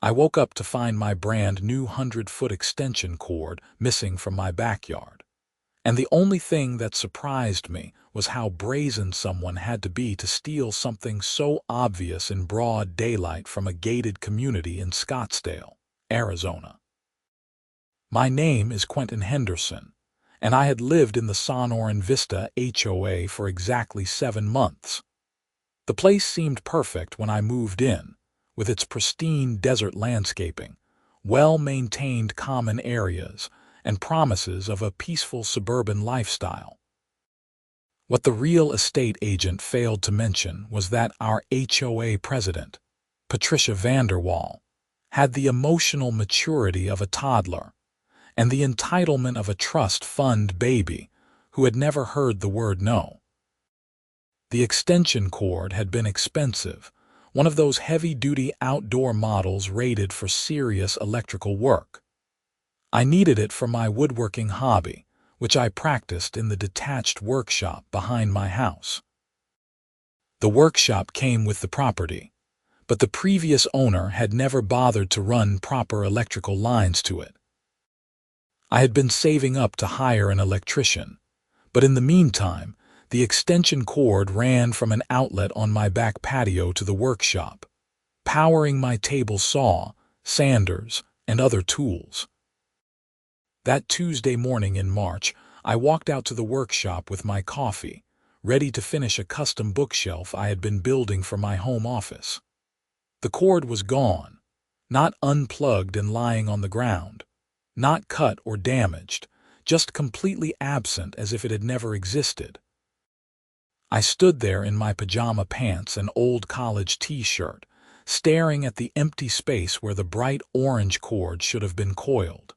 I woke up to find my brand new 100-foot extension cord missing from my backyard. And the only thing that surprised me was how brazen someone had to be to steal something so obvious in broad daylight from a gated community in Scottsdale, Arizona. My name is Quentin Henderson, and I had lived in the Sonoran Vista HOA for exactly 7 months. The place seemed perfect when I moved in, with its pristine desert landscaping, well-maintained common areas, and promises of a peaceful suburban lifestyle. What the real estate agent failed to mention was that our HOA president, Patricia Vanderwall, had the emotional maturity of a toddler and the entitlement of a trust fund baby who had never heard the word no. The extension cord had been expensive, one of those heavy-duty outdoor models rated for serious electrical work. I needed it for my woodworking hobby, which I practiced in the detached workshop behind my house. The workshop came with the property, but the previous owner had never bothered to run proper electrical lines to it. I had been saving up to hire an electrician, but in the meantime, the extension cord ran from an outlet on my back patio to the workshop, powering my table saw, sanders, and other tools. That Tuesday morning in March, I walked out to the workshop with my coffee, ready to finish a custom bookshelf I had been building for my home office. The cord was gone, not unplugged and lying on the ground, not cut or damaged, just completely absent as if it had never existed. I stood there in my pajama pants and old college t-shirt, staring at the empty space where the bright orange cord should have been coiled.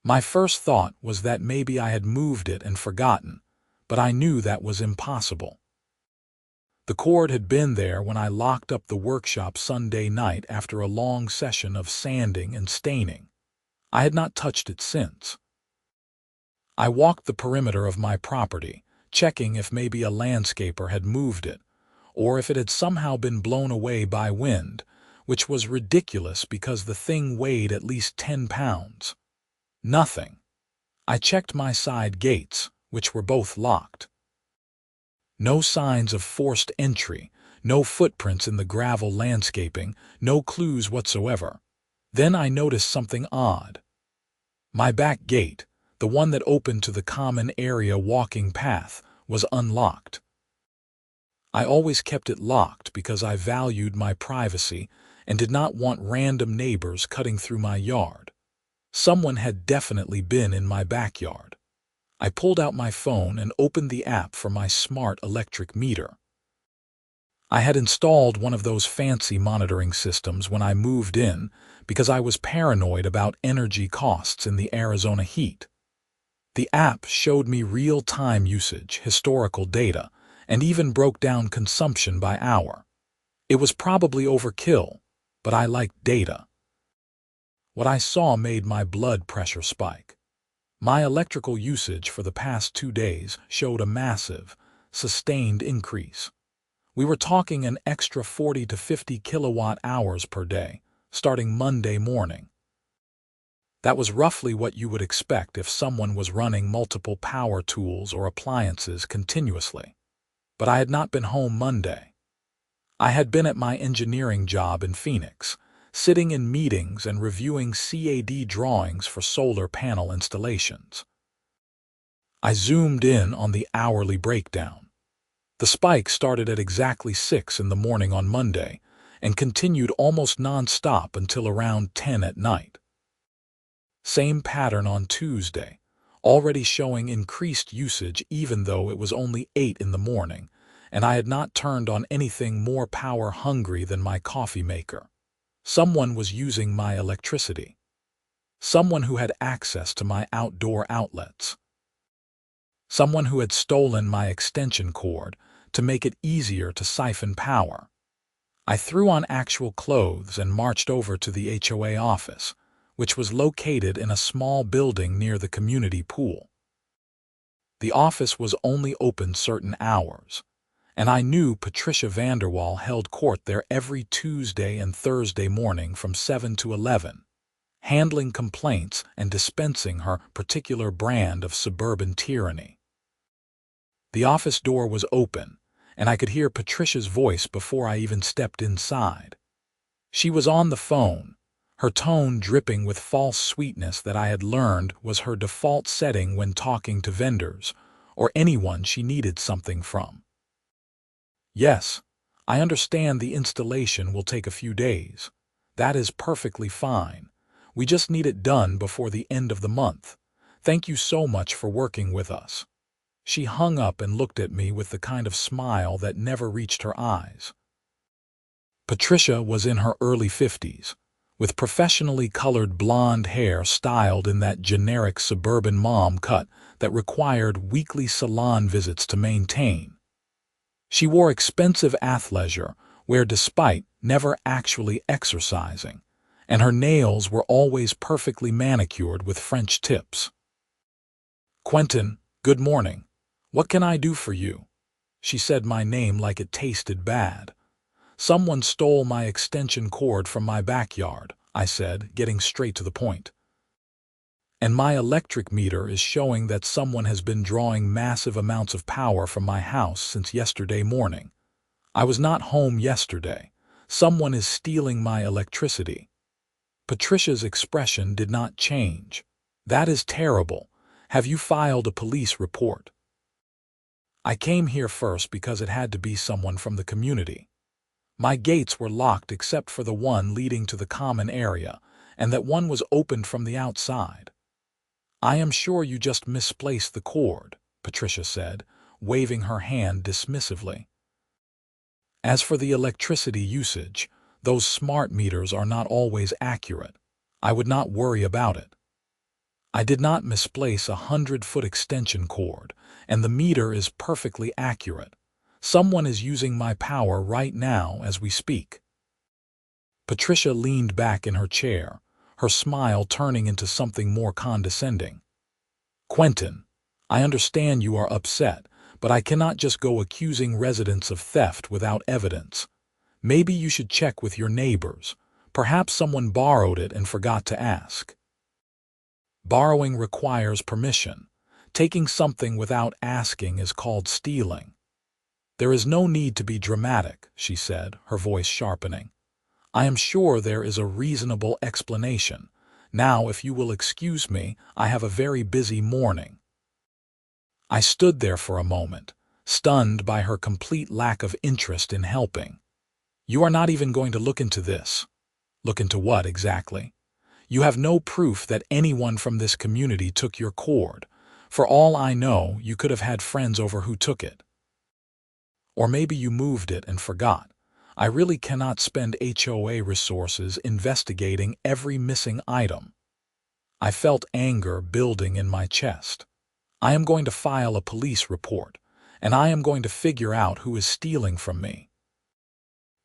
My first thought was that maybe I had moved it and forgotten, but I knew that was impossible. The cord had been there when I locked up the workshop Sunday night after a long session of sanding and staining. I had not touched it since. I walked the perimeter of my property, checking if maybe a landscaper had moved it, or if it had somehow been blown away by wind, which was ridiculous because the thing weighed at least 10 pounds. Nothing. I checked my side gates, which were both locked. No signs of forced entry, no footprints in the gravel landscaping, no clues whatsoever. Then I noticed something odd. My back gate, the one that opened to the common area walking path, was unlocked. I always kept it locked because I valued my privacy and did not want random neighbors cutting through my yard. Someone had definitely been in my backyard. I pulled out my phone and opened the app for my smart electric meter. I had installed one of those fancy monitoring systems when I moved in because I was paranoid about energy costs in the Arizona heat. The app showed me real-time usage, historical data, and even broke down consumption by hour. It was probably overkill, but I liked data. What I saw made my blood pressure spike. My electrical usage for the past 2 days showed a massive, sustained increase. We were talking an extra 40 to 50 kilowatt hours per day, starting Monday morning. That was roughly what you would expect if someone was running multiple power tools or appliances continuously. But I had not been home Monday. I had been at my engineering job in Phoenix, sitting in meetings and reviewing CAD drawings for solar panel installations. I zoomed in on the hourly breakdown. The spike started at exactly 6 in the morning on Monday and continued almost non-stop until around 10 at night. Same pattern on Tuesday, already showing increased usage even though it was only 8 in the morning, and I had not turned on anything more power-hungry than my coffee maker. Someone was using my electricity. Someone who had access to my outdoor outlets. Someone who had stolen my extension cord to make it easier to siphon power. I threw on actual clothes and marched over to the HOA office, which was located in a small building near the community pool. The office was only open certain hours, and I knew Patricia Vanderwall held court there every Tuesday and Thursday morning from 7 to 11, handling complaints and dispensing her particular brand of suburban tyranny. The office door was open, and I could hear Patricia's voice before I even stepped inside. She was on the phone, her tone dripping with false sweetness that I had learned was her default setting when talking to vendors or anyone she needed something from. "Yes, I understand the installation will take a few days. That is perfectly fine. We just need it done before the end of the month. Thank you so much for working with us." She hung up and looked at me with the kind of smile that never reached her eyes. Patricia was in her early 50s, with professionally colored blonde hair styled in that generic suburban mom cut that required weekly salon visits to maintain. She wore expensive athleisure wear despite never actually exercising, and her nails were always perfectly manicured with French tips. "Quentin, good morning. What can I do for you?" She said my name like it tasted bad. "Someone stole my extension cord from my backyard," I said, getting straight to the point. "And my electric meter is showing that someone has been drawing massive amounts of power from my house since yesterday morning. I was not home yesterday. Someone is stealing my electricity." Patricia's expression did not change. "That is terrible. Have you filed a police report?" "I came here first because it had to be someone from the community. My gates were locked except for the one leading to the common area, and that one was opened from the outside." "I am sure you just misplaced the cord," Patricia said, waving her hand dismissively. "As for the electricity usage, those smart meters are not always accurate. I would not worry about it. I did not misplace a 100-foot extension cord, and the meter is perfectly accurate. Someone is using my power right now as we speak." Patricia leaned back in her chair, her smile turning into something more condescending. "Quentin, I understand you are upset, but I cannot just go accusing residents of theft without evidence. Maybe you should check with your neighbors. Perhaps someone borrowed it and forgot to ask." "Borrowing requires permission. Taking something without asking is called stealing." "There is no need to be dramatic," she said, her voice sharpening. "I am sure there is a reasonable explanation. Now, if you will excuse me, I have a very busy morning." I stood there for a moment, stunned by her complete lack of interest in helping. "You are not even going to look into this." "Look into what exactly?" "You have no proof that anyone from this community took your cord. For all I know, you could have had friends over who took it. Or maybe you moved it and forgot. I really cannot spend HOA resources investigating every missing item." I felt anger building in my chest. "I am going to file a police report, and I am going to figure out who is stealing from me."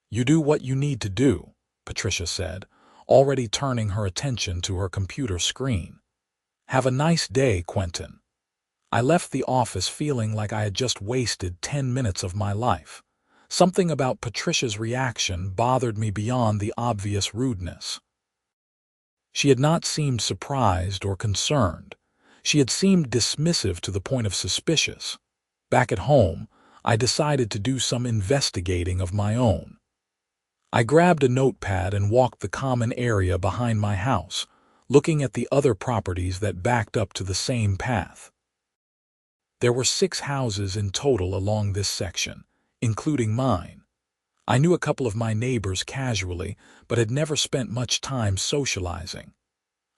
"You do what you need to do," Patricia said, already turning her attention to her computer screen. "Have a nice day, Quentin." I left the office feeling like I had just wasted 10 minutes of my life. Something about Patricia's reaction bothered me beyond the obvious rudeness. She had not seemed surprised or concerned. She had seemed dismissive to the point of suspicious. Back at home, I decided to do some investigating of my own. I grabbed a notepad and walked the common area behind my house, looking at the other properties that backed up to the same path. There were 6 houses in total along this section, including mine. I knew a couple of my neighbors casually, but had never spent much time socializing.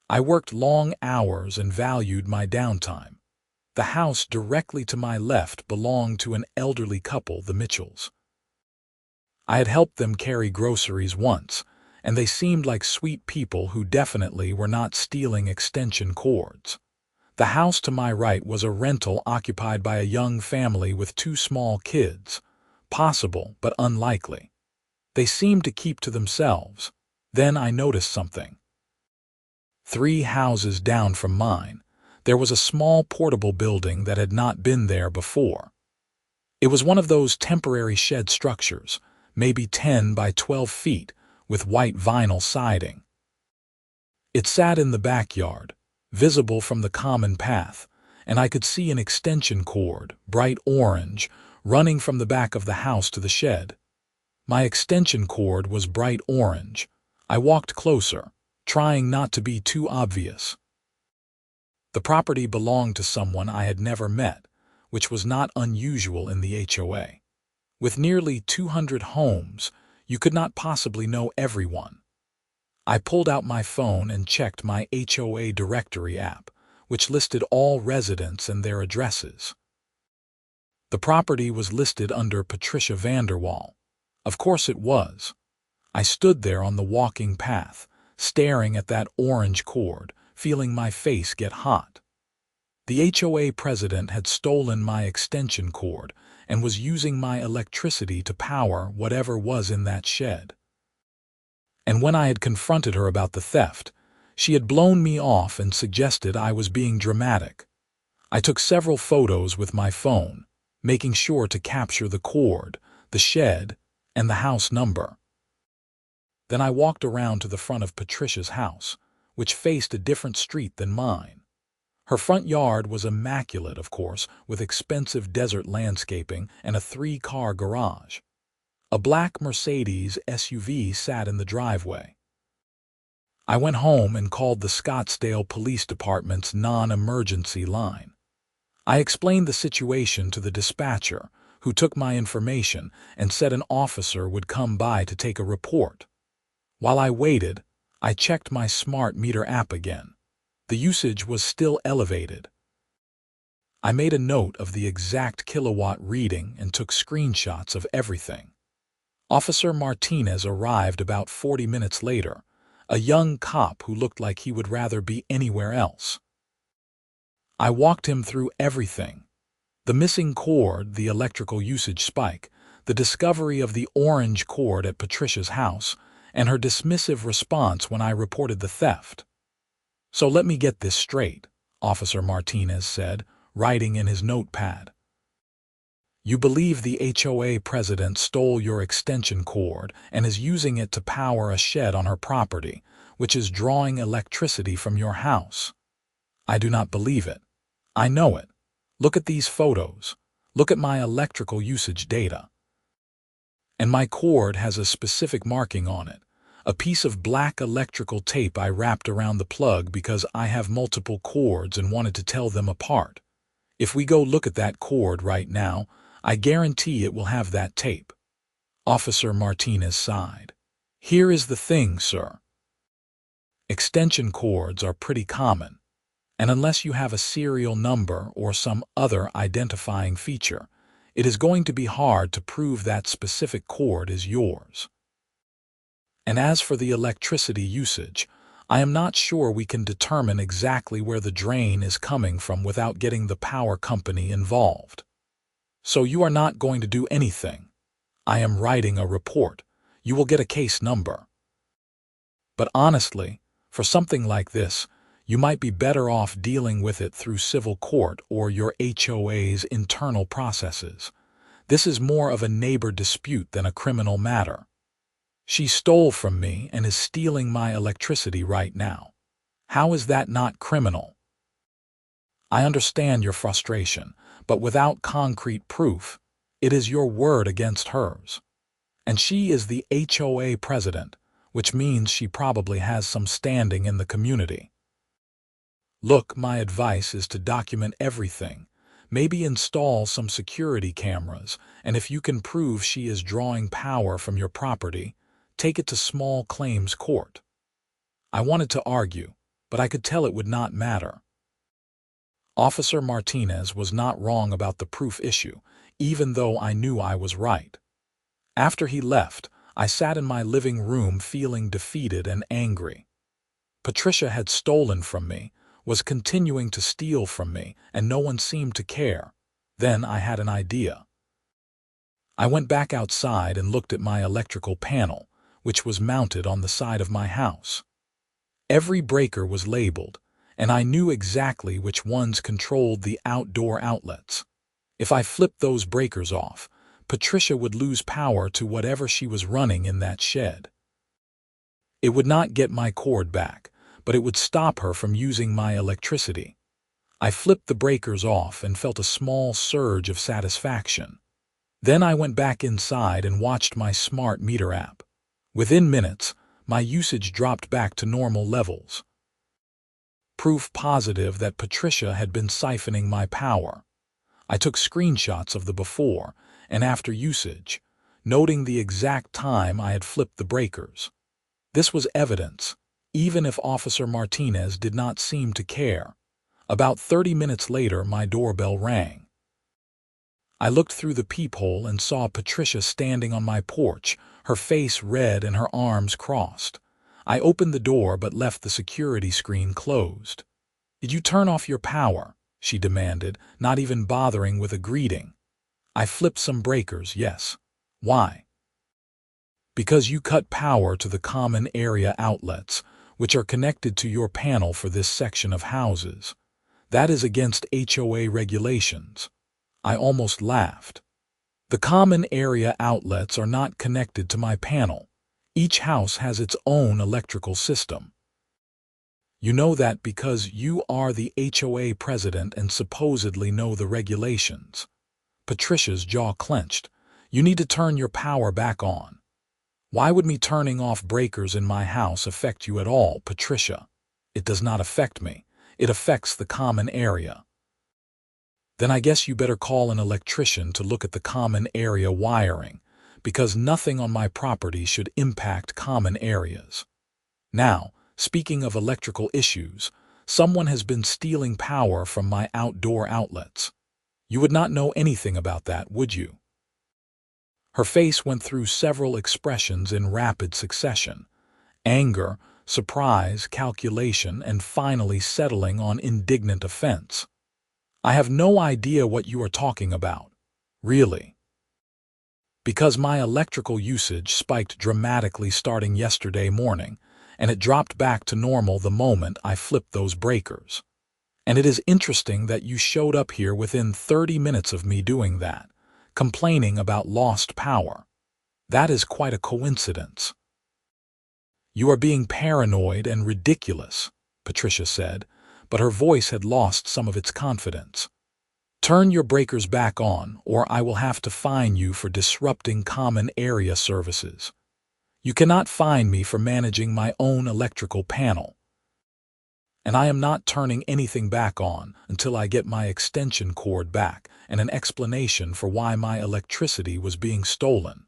I worked long hours and valued my downtime. The house directly to my left belonged to an elderly couple, the Mitchells. I had helped them carry groceries once, and they seemed like sweet people who definitely were not stealing extension cords. The house to my right was a rental occupied by a young family with 2 small kids. Possible, but unlikely. They seemed to keep to themselves. Then I noticed something. 3 houses down from mine, there was a small portable building that had not been there before. It was one of those temporary shed structures, maybe 10 by 12 feet, with white vinyl siding. It sat in the backyard, visible from the common path, and I could see an extension cord, bright orange, running from the back of the house to the shed. My extension cord was bright orange. I walked closer, trying not to be too obvious. The property belonged to someone I had never met, which was not unusual in the HOA. With nearly 200 homes, you could not possibly know everyone. I pulled out my phone and checked my HOA directory app, which listed all residents and their addresses. The property was listed under Patricia Vanderwall. Of course it was. I stood there on the walking path, staring at that orange cord, feeling my face get hot. The HOA president had stolen my extension cord and was using my electricity to power whatever was in that shed. And when I had confronted her about the theft, she had blown me off and suggested I was being dramatic. I took several photos with my phone, making sure to capture the cord, the shed, and the house number. Then I walked around to the front of Patricia's house, which faced a different street than mine. Her front yard was immaculate, of course, with expensive desert landscaping and a 3-car garage. A black Mercedes SUV sat in the driveway. I went home and called the Scottsdale Police Department's non-emergency line. I explained the situation to the dispatcher, who took my information and said an officer would come by to take a report. While I waited, I checked my smart meter app again. The usage was still elevated. I made a note of the exact kilowatt reading and took screenshots of everything. Officer Martinez arrived about 40 minutes later, a young cop who looked like he would rather be anywhere else. I walked him through everything. The missing cord, the electrical usage spike, the discovery of the orange cord at Patricia's house, and her dismissive response when I reported the theft. "So let me get this straight," Officer Martinez said, writing in his notepad. "You believe the HOA president stole your extension cord and is using it to power a shed on her property, which is drawing electricity from your house." "I do not believe it. I know it. Look at these photos. Look at my electrical usage data. And my cord has a specific marking on it, a piece of black electrical tape I wrapped around the plug because I have multiple cords and wanted to tell them apart. If we go look at that cord right now, I guarantee it will have that tape." Officer Martinez sighed. "Here is the thing, sir. Extension cords are pretty common, and unless you have a serial number or some other identifying feature, it is going to be hard to prove that specific cord is yours. And as for the electricity usage, I am not sure we can determine exactly where the drain is coming from without getting the power company involved. So you are not going to do anything. I am writing a report. You will get a case number. But honestly, for something like this, you might be better off dealing with it through civil court or your HOA's internal processes. This is more of a neighbor dispute than a criminal matter. She stole from me and is stealing my electricity right now. How is that not criminal? I understand your frustration, but without concrete proof, it is your word against hers. And she is the HOA president, which means she probably has some standing in the community. Look, my advice is to document everything, maybe install some security cameras, and if you can prove she is drawing power from your property, take it to small claims court. I wanted to argue, but I could tell it would not matter. Officer Martinez was not wrong about the proof issue, even though I knew I was right. After he left, I sat in my living room feeling defeated and angry. Patricia had stolen from me, was continuing to steal from me, and no one seemed to care. Then I had an idea. I went back outside and looked at my electrical panel, which was mounted on the side of my house. Every breaker was labeled, and I knew exactly which ones controlled the outdoor outlets. If I flipped those breakers off, Patricia would lose power to whatever she was running in that shed. It would not get my cord back, but it would stop her from using my electricity. I flipped the breakers off and felt a small surge of satisfaction. Then I went back inside and watched my smart meter app. Within minutes, my usage dropped back to normal levels. Proof positive that Patricia had been siphoning my power. I took screenshots of the before and after usage, noting the exact time I had flipped the breakers. This was evidence, even if Officer Martinez did not seem to care. About 30 minutes later, my doorbell rang. I looked through the peephole and saw Patricia standing on my porch, her face red and her arms crossed. I opened the door but left the security screen closed. "Did you turn off your power?" she demanded, not even bothering with a greeting. "I flipped some breakers, yes." "Why?" "Because you cut power to the common area outlets, which are connected to your panel for this section of houses. That is against HOA regulations." I almost laughed. "The common area outlets are not connected to my panel. Each house has its own electrical system." "You know that because you are the HOA president and supposedly know the regulations." Patricia's jaw clenched. "You need to turn your power back on." "Why would me turning off breakers in my house affect you at all, Patricia?" "It does not affect me. It affects the common area." "Then I guess you better call an electrician to look at the common area wiring, because nothing on my property should impact common areas. Now, speaking of electrical issues, someone has been stealing power from my outdoor outlets. You would not know anything about that, would you?" Her face went through several expressions in rapid succession: anger, surprise, calculation, and finally settling on indignant offense. "I have no idea what you are talking about." "Really?" "Because my electrical usage spiked dramatically starting yesterday morning, and it dropped back to normal the moment I flipped those breakers. And it is interesting that you showed up here within 30 minutes of me doing that, complaining about lost power. That is quite a coincidence." "You are being paranoid and ridiculous," Patricia said, but her voice had lost some of its confidence. "Turn your breakers back on, or I will have to fine you for disrupting common area services. You cannot fine me for managing my own electrical panel. And I am not turning anything back on until I get my extension cord back and an explanation for why my electricity was being stolen."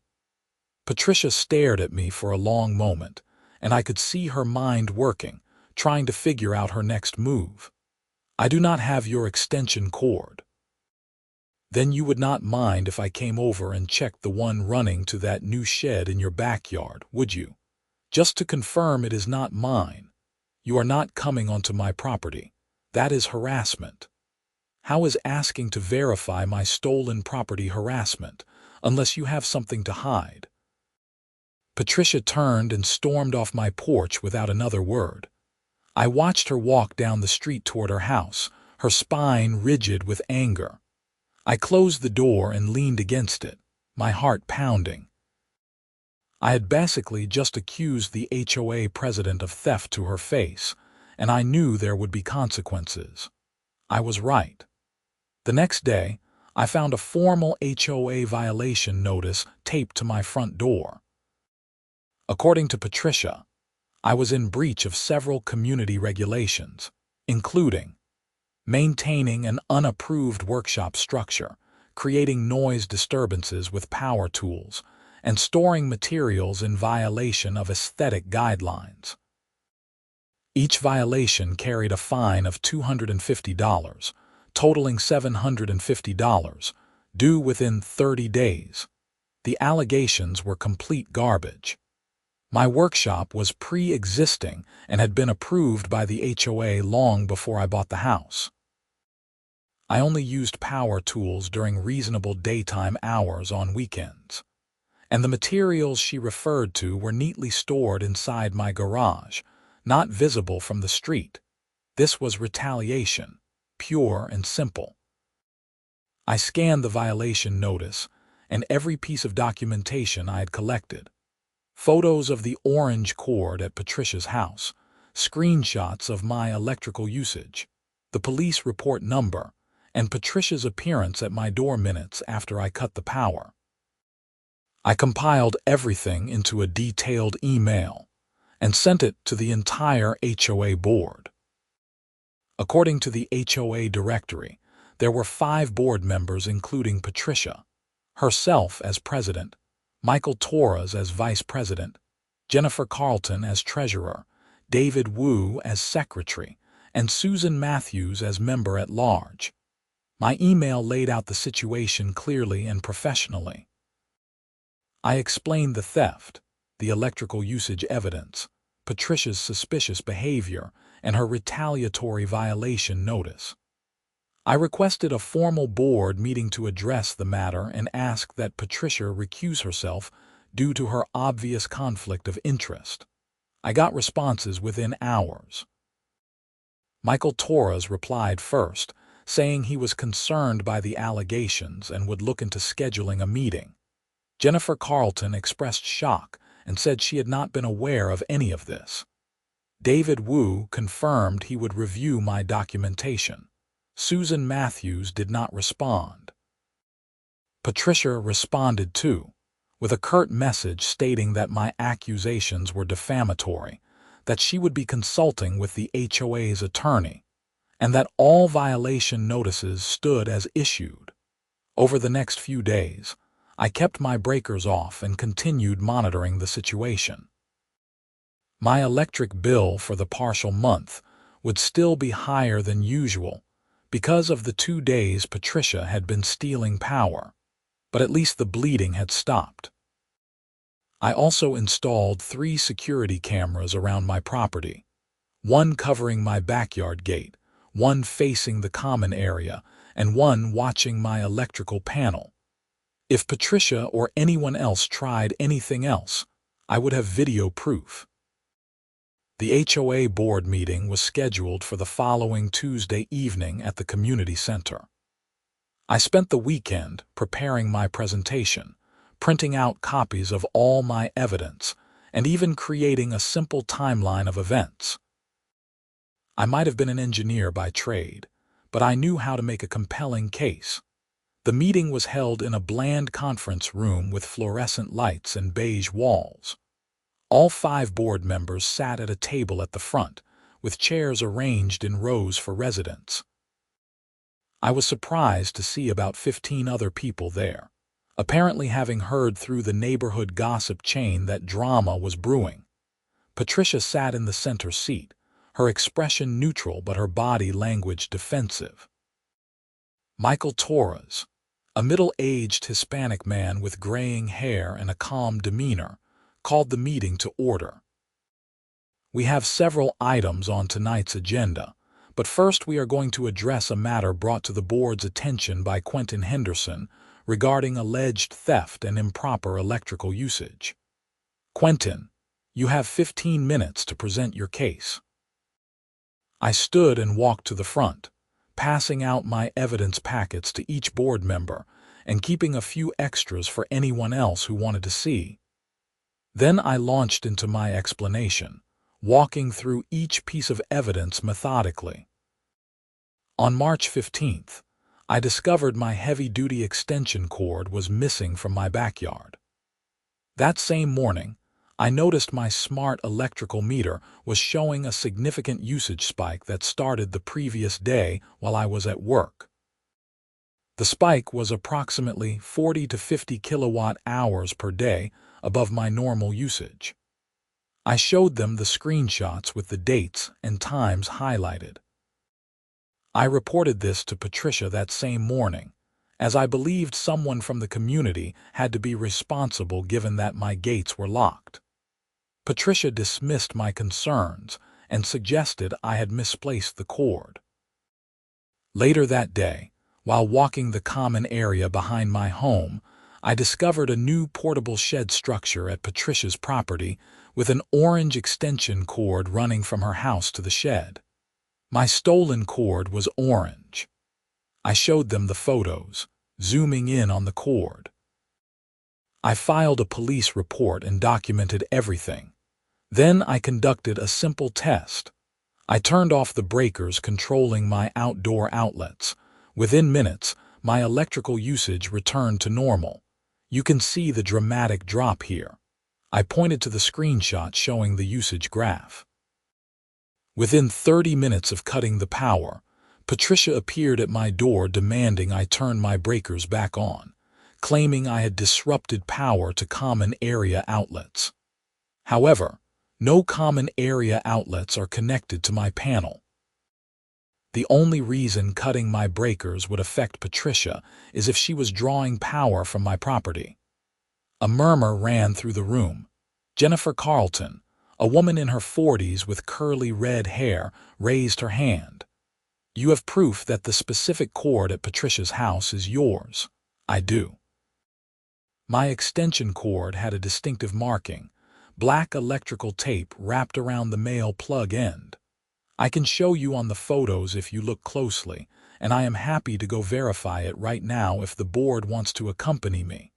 Patricia stared at me for a long moment, and I could see her mind working, trying to figure out her next move. "I do not have your extension cord." "Then you would not mind if I came over and checked the one running to that new shed in your backyard, would you? Just to confirm it is not mine. You are not coming onto my property. That is harassment." "How is asking to verify my stolen property harassment, unless you have something to hide?" Patricia turned and stormed off my porch without another word. I watched her walk down the street toward her house, her spine rigid with anger. I closed the door and leaned against it, my heart pounding. I had basically just accused the HOA president of theft to her face, and I knew there would be consequences. I was right. The next day, I found a formal HOA violation notice taped to my front door. According to Patricia, I was in breach of several community regulations, including maintaining an unapproved workshop structure, creating noise disturbances with power tools, and storing materials in violation of aesthetic guidelines. Each violation carried a fine of $250, totaling $750, due within 30 days. The allegations were complete garbage. My workshop was pre-existing and had been approved by the HOA long before I bought the house. I only used power tools during reasonable daytime hours on weekends, and the materials she referred to were neatly stored inside my garage, not visible from the street. This was retaliation, pure and simple. I scanned the violation notice and every piece of documentation I had collected. Photos of the orange cord at Patricia's house, screenshots of my electrical usage, the police report number, and Patricia's appearance at my door minutes after I cut the power. I compiled everything into a detailed email and sent it to the entire HOA board. According to the HOA directory, there were 5 board members including Patricia, herself as president, Michael Torres as vice president, Jennifer Carlton as treasurer, David Wu as secretary, and Susan Matthews as member at large. My email laid out the situation clearly and professionally. I explained the theft, the electrical usage evidence, Patricia's suspicious behavior, and her retaliatory violation notice. I requested a formal board meeting to address the matter and asked that Patricia recuse herself due to her obvious conflict of interest. I got responses within hours. Michael Torres replied first, saying he was concerned by the allegations and would look into scheduling a meeting. Jennifer Carlton expressed shock and said she had not been aware of any of this. David Wu confirmed he would review my documentation. Susan Matthews did not respond. Patricia responded too, with a curt message stating that my accusations were defamatory, that she would be consulting with the HOA's attorney, and that all violation notices stood as issued. Over the next few days, I kept my breakers off and continued monitoring the situation. My electric bill for the partial month would still be higher than usual because of the 2 days Patricia had been stealing power, but at least the bleeding had stopped. I also installed 3 security cameras around my property, one covering my backyard gate, one facing the common area, and one watching my electrical panel. If Patricia or anyone else tried anything else, I would have video proof. The HOA board meeting was scheduled for the following Tuesday evening at the community center. I spent the weekend preparing my presentation, printing out copies of all my evidence, and even creating a simple timeline of events. I might have been an engineer by trade, but I knew how to make a compelling case. The meeting was held in a bland conference room with fluorescent lights and beige walls. All 5 board members sat at a table at the front, with chairs arranged in rows for residents. I was surprised to see about 15 other people there, apparently having heard through the neighborhood gossip chain that drama was brewing. Patricia sat in the center seat, her expression neutral but her body language defensive. Michael Torres, a middle-aged Hispanic man with graying hair and a calm demeanor, called the meeting to order. We have several items on tonight's agenda, but first we are going to address a matter brought to the board's attention by Quentin Henderson regarding alleged theft and improper electrical usage. Quentin, you have 15 minutes to present your case. I stood and walked to the front, passing out my evidence packets to each board member and keeping a few extras for anyone else who wanted to see. Then I launched into my explanation, walking through each piece of evidence methodically. On March 15th, I discovered my heavy-duty extension cord was missing from my backyard. That same morning, I noticed my smart electrical meter was showing a significant usage spike that started the previous day while I was at work. The spike was approximately 40 to 50 kilowatt hours per day above my normal usage. I showed them the screenshots with the dates and times highlighted. I reported this to Patricia that same morning, as I believed someone from the community had to be responsible given that my gates were locked. Patricia dismissed my concerns and suggested I had misplaced the cord. Later that day, while walking the common area behind my home, I discovered a new portable shed structure at Patricia's property with an orange extension cord running from her house to the shed. My stolen cord was orange. I showed them the photos, zooming in on the cord. I filed a police report and documented everything. Then I conducted a simple test. I turned off the breakers controlling my outdoor outlets. Within minutes, my electrical usage returned to normal. You can see the dramatic drop here. I pointed to the screenshot showing the usage graph. Within 30 minutes of cutting the power, Patricia appeared at my door demanding I turn my breakers back on, claiming I had disrupted power to common area outlets. However, no common area outlets are connected to my panel. The only reason cutting my breakers would affect Patricia is if she was drawing power from my property. A murmur ran through the room. Jennifer Carlton, a woman in her 40s with curly red hair, raised her hand. "You have proof that the specific cord at Patricia's house is yours." "I do." My extension cord had a distinctive marking, black electrical tape wrapped around the male plug end. "I can show you on the photos if you look closely, and I am happy to go verify it right now if the board wants to accompany me."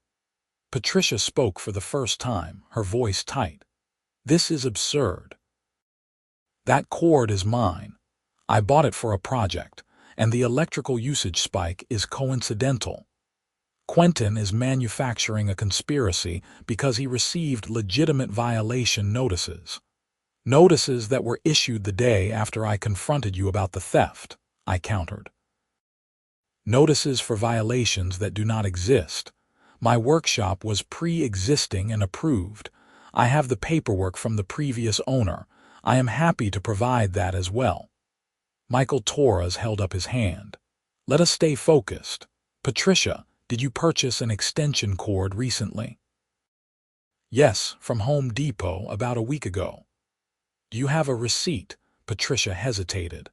Patricia spoke for the first time, her voice tight. "This is absurd. That cord is mine. I bought it for a project, and the electrical usage spike is coincidental. Quentin is manufacturing a conspiracy because he received legitimate violation notices. Notices that were issued the day after I confronted you about the theft," I countered. "Notices for violations that do not exist. My workshop was pre-existing and approved. I have the paperwork from the previous owner. I am happy to provide that as well." Michael Torres held up his hand. "Let us stay focused. Patricia, did you purchase an extension cord recently?" "Yes, from Home Depot about a week ago." "Do you have a receipt?" Patricia hesitated.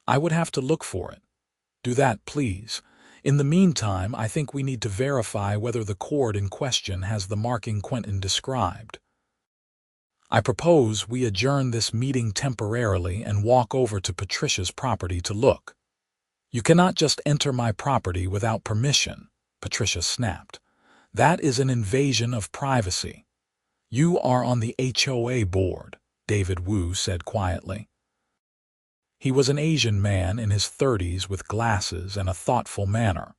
"I would have to look for it." "Do that, please. In the meantime, I think we need to verify whether the cord in question has the marking Quentin described. I propose we adjourn this meeting temporarily and walk over to Patricia's property to look." "You cannot just enter my property without permission," Patricia snapped. "That is an invasion of privacy." "You are on the HOA board," David Wu said quietly. He was an Asian man in his 30s with glasses and a thoughtful manner.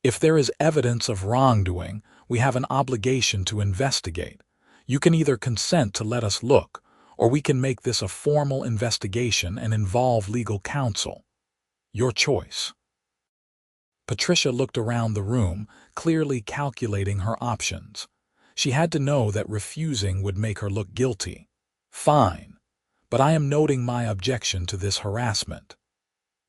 "If there is evidence of wrongdoing, we have an obligation to investigate. You can either consent to let us look, or we can make this a formal investigation and involve legal counsel. Your choice." Patricia looked around the room, clearly calculating her options. She had to know that refusing would make her look guilty. "Fine, but I am noting my objection to this harassment."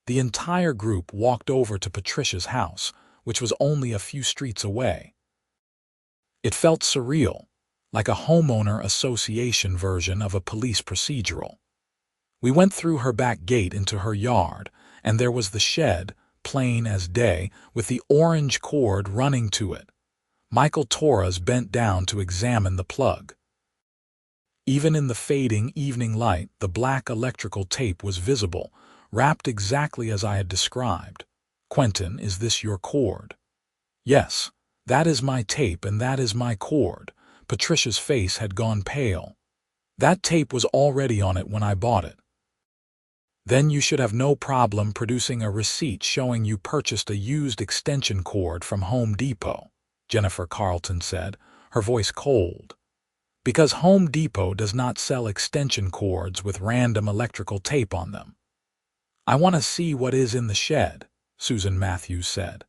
The entire group walked over to Patricia's house, which was only a few streets away. It felt surreal, like a homeowner association version of a police procedural. We went through her back gate into her yard, and there was the shed, plain as day, with the orange cord running to it. Michael Torres bent down to examine the plug. Even in the fading evening light, the black electrical tape was visible, wrapped exactly as I had described. "Quentin, is this your cord?" "Yes, that is my tape and that is my cord." Patricia's face had gone pale. "That tape was already on it when I bought it." "Then you should have no problem producing a receipt showing you purchased a used extension cord from Home Depot," Jennifer Carlton said, her voice cold. "Because Home Depot does not sell extension cords with random electrical tape on them." "I want to see what is in the shed," Susan Matthews said.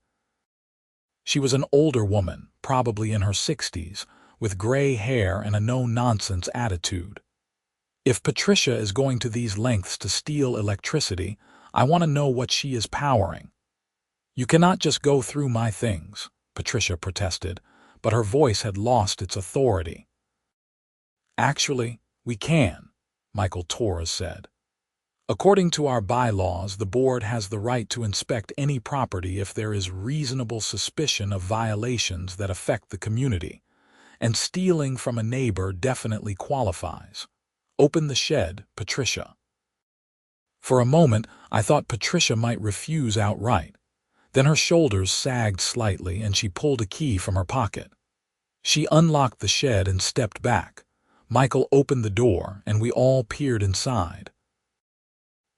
She was an older woman, probably in her 60s, with gray hair and a no-nonsense attitude. "If Patricia is going to these lengths to steal electricity, I want to know what she is powering." "You cannot just go through my things," Patricia protested, but her voice had lost its authority. "Actually, we can," Michael Torres said. "According to our bylaws, the board has the right to inspect any property if there is reasonable suspicion of violations that affect the community, and stealing from a neighbor definitely qualifies. Open the shed, Patricia." For a moment, I thought Patricia might refuse outright. Then her shoulders sagged slightly and she pulled a key from her pocket. She unlocked the shed and stepped back. Michael opened the door and we all peered inside.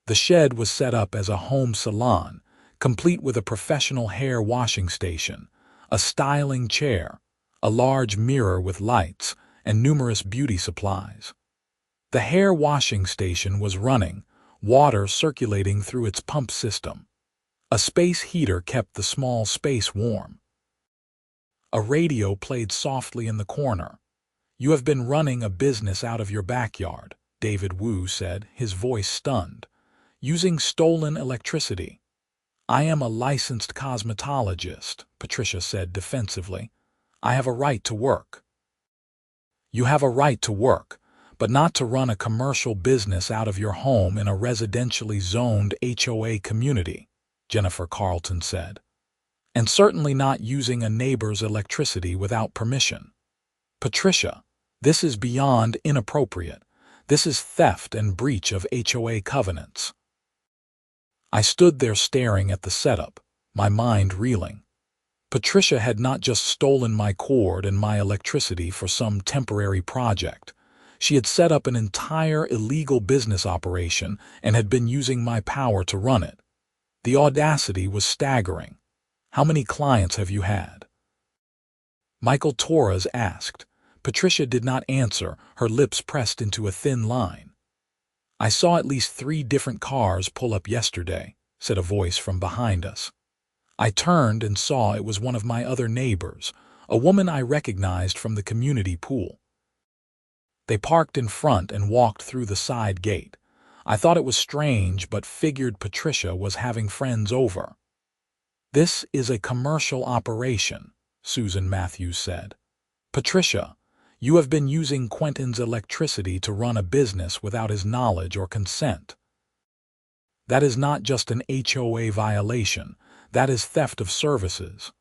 The shed was set up as a home salon, complete with a professional hair washing station, a styling chair, a large mirror with lights, and numerous beauty supplies. The hair washing station was running, water circulating through its pump system. A space heater kept the small space warm. A radio played softly in the corner. "You have been running a business out of your backyard," David Wu said, his voice stunned. "Using stolen electricity." "I am a licensed cosmetologist," Patricia said defensively. "I have a right to work." "You have a right to work, but not to run a commercial business out of your home in a residentially zoned HOA community," Jennifer Carlton said. "And certainly not using a neighbor's electricity without permission." "Patricia, this is beyond inappropriate. This is theft and breach of HOA covenants." I stood there staring at the setup, my mind reeling. Patricia had not just stolen my cord and my electricity for some temporary project. She had set up an entire illegal business operation and had been using my power to run it. The audacity was staggering. "How many clients have you had?" Michael Torres asked. Patricia did not answer, her lips pressed into a thin line. "I saw at least 3 different cars pull up yesterday," said a voice from behind us. I turned and saw it was one of my other neighbors, a woman I recognized from the community pool. They parked in front and walked through the side gate. I thought it was strange but figured Patricia was having friends over. "This is a commercial operation," Susan Matthews said. "Patricia, you have been using Quentin's electricity to run a business without his knowledge or consent. That is not just an HOA violation, that is theft of services."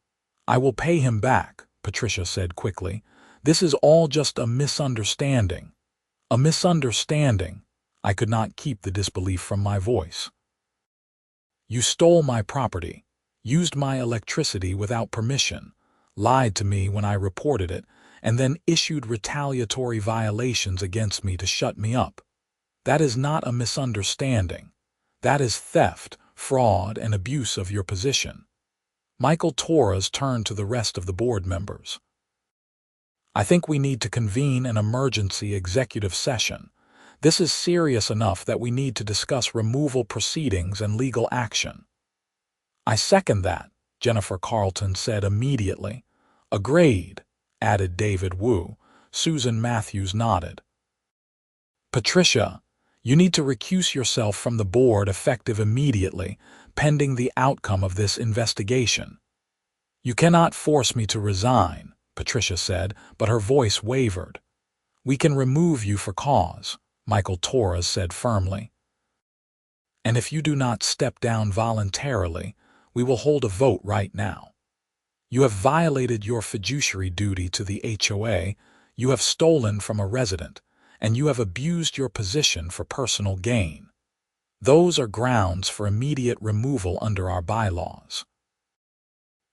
"I will pay him back," Patricia said quickly. "This is all just a misunderstanding." "A misunderstanding?" I could not keep the disbelief from my voice. "You stole my property, used my electricity without permission, lied to me when I reported it, and then issued retaliatory violations against me to shut me up. That is not a misunderstanding. That is theft, fraud, and abuse of your position." Michael Torres turned to the rest of the board members. "I think we need to convene an emergency executive session. This is serious enough that we need to discuss removal proceedings and legal action." "I second that," Jennifer Carlton said immediately. "Agreed," added David Wu. Susan Matthews nodded. "Patricia, you need to recuse yourself from the board effective immediately, pending the outcome of this investigation." "You cannot force me to resign," Patricia said, but her voice wavered. "We can remove you for cause," Michael Torres said firmly. "And if you do not step down voluntarily, we will hold a vote right now. You have violated your fiduciary duty to the HOA, you have stolen from a resident, and you have abused your position for personal gain. Those are grounds for immediate removal under our bylaws."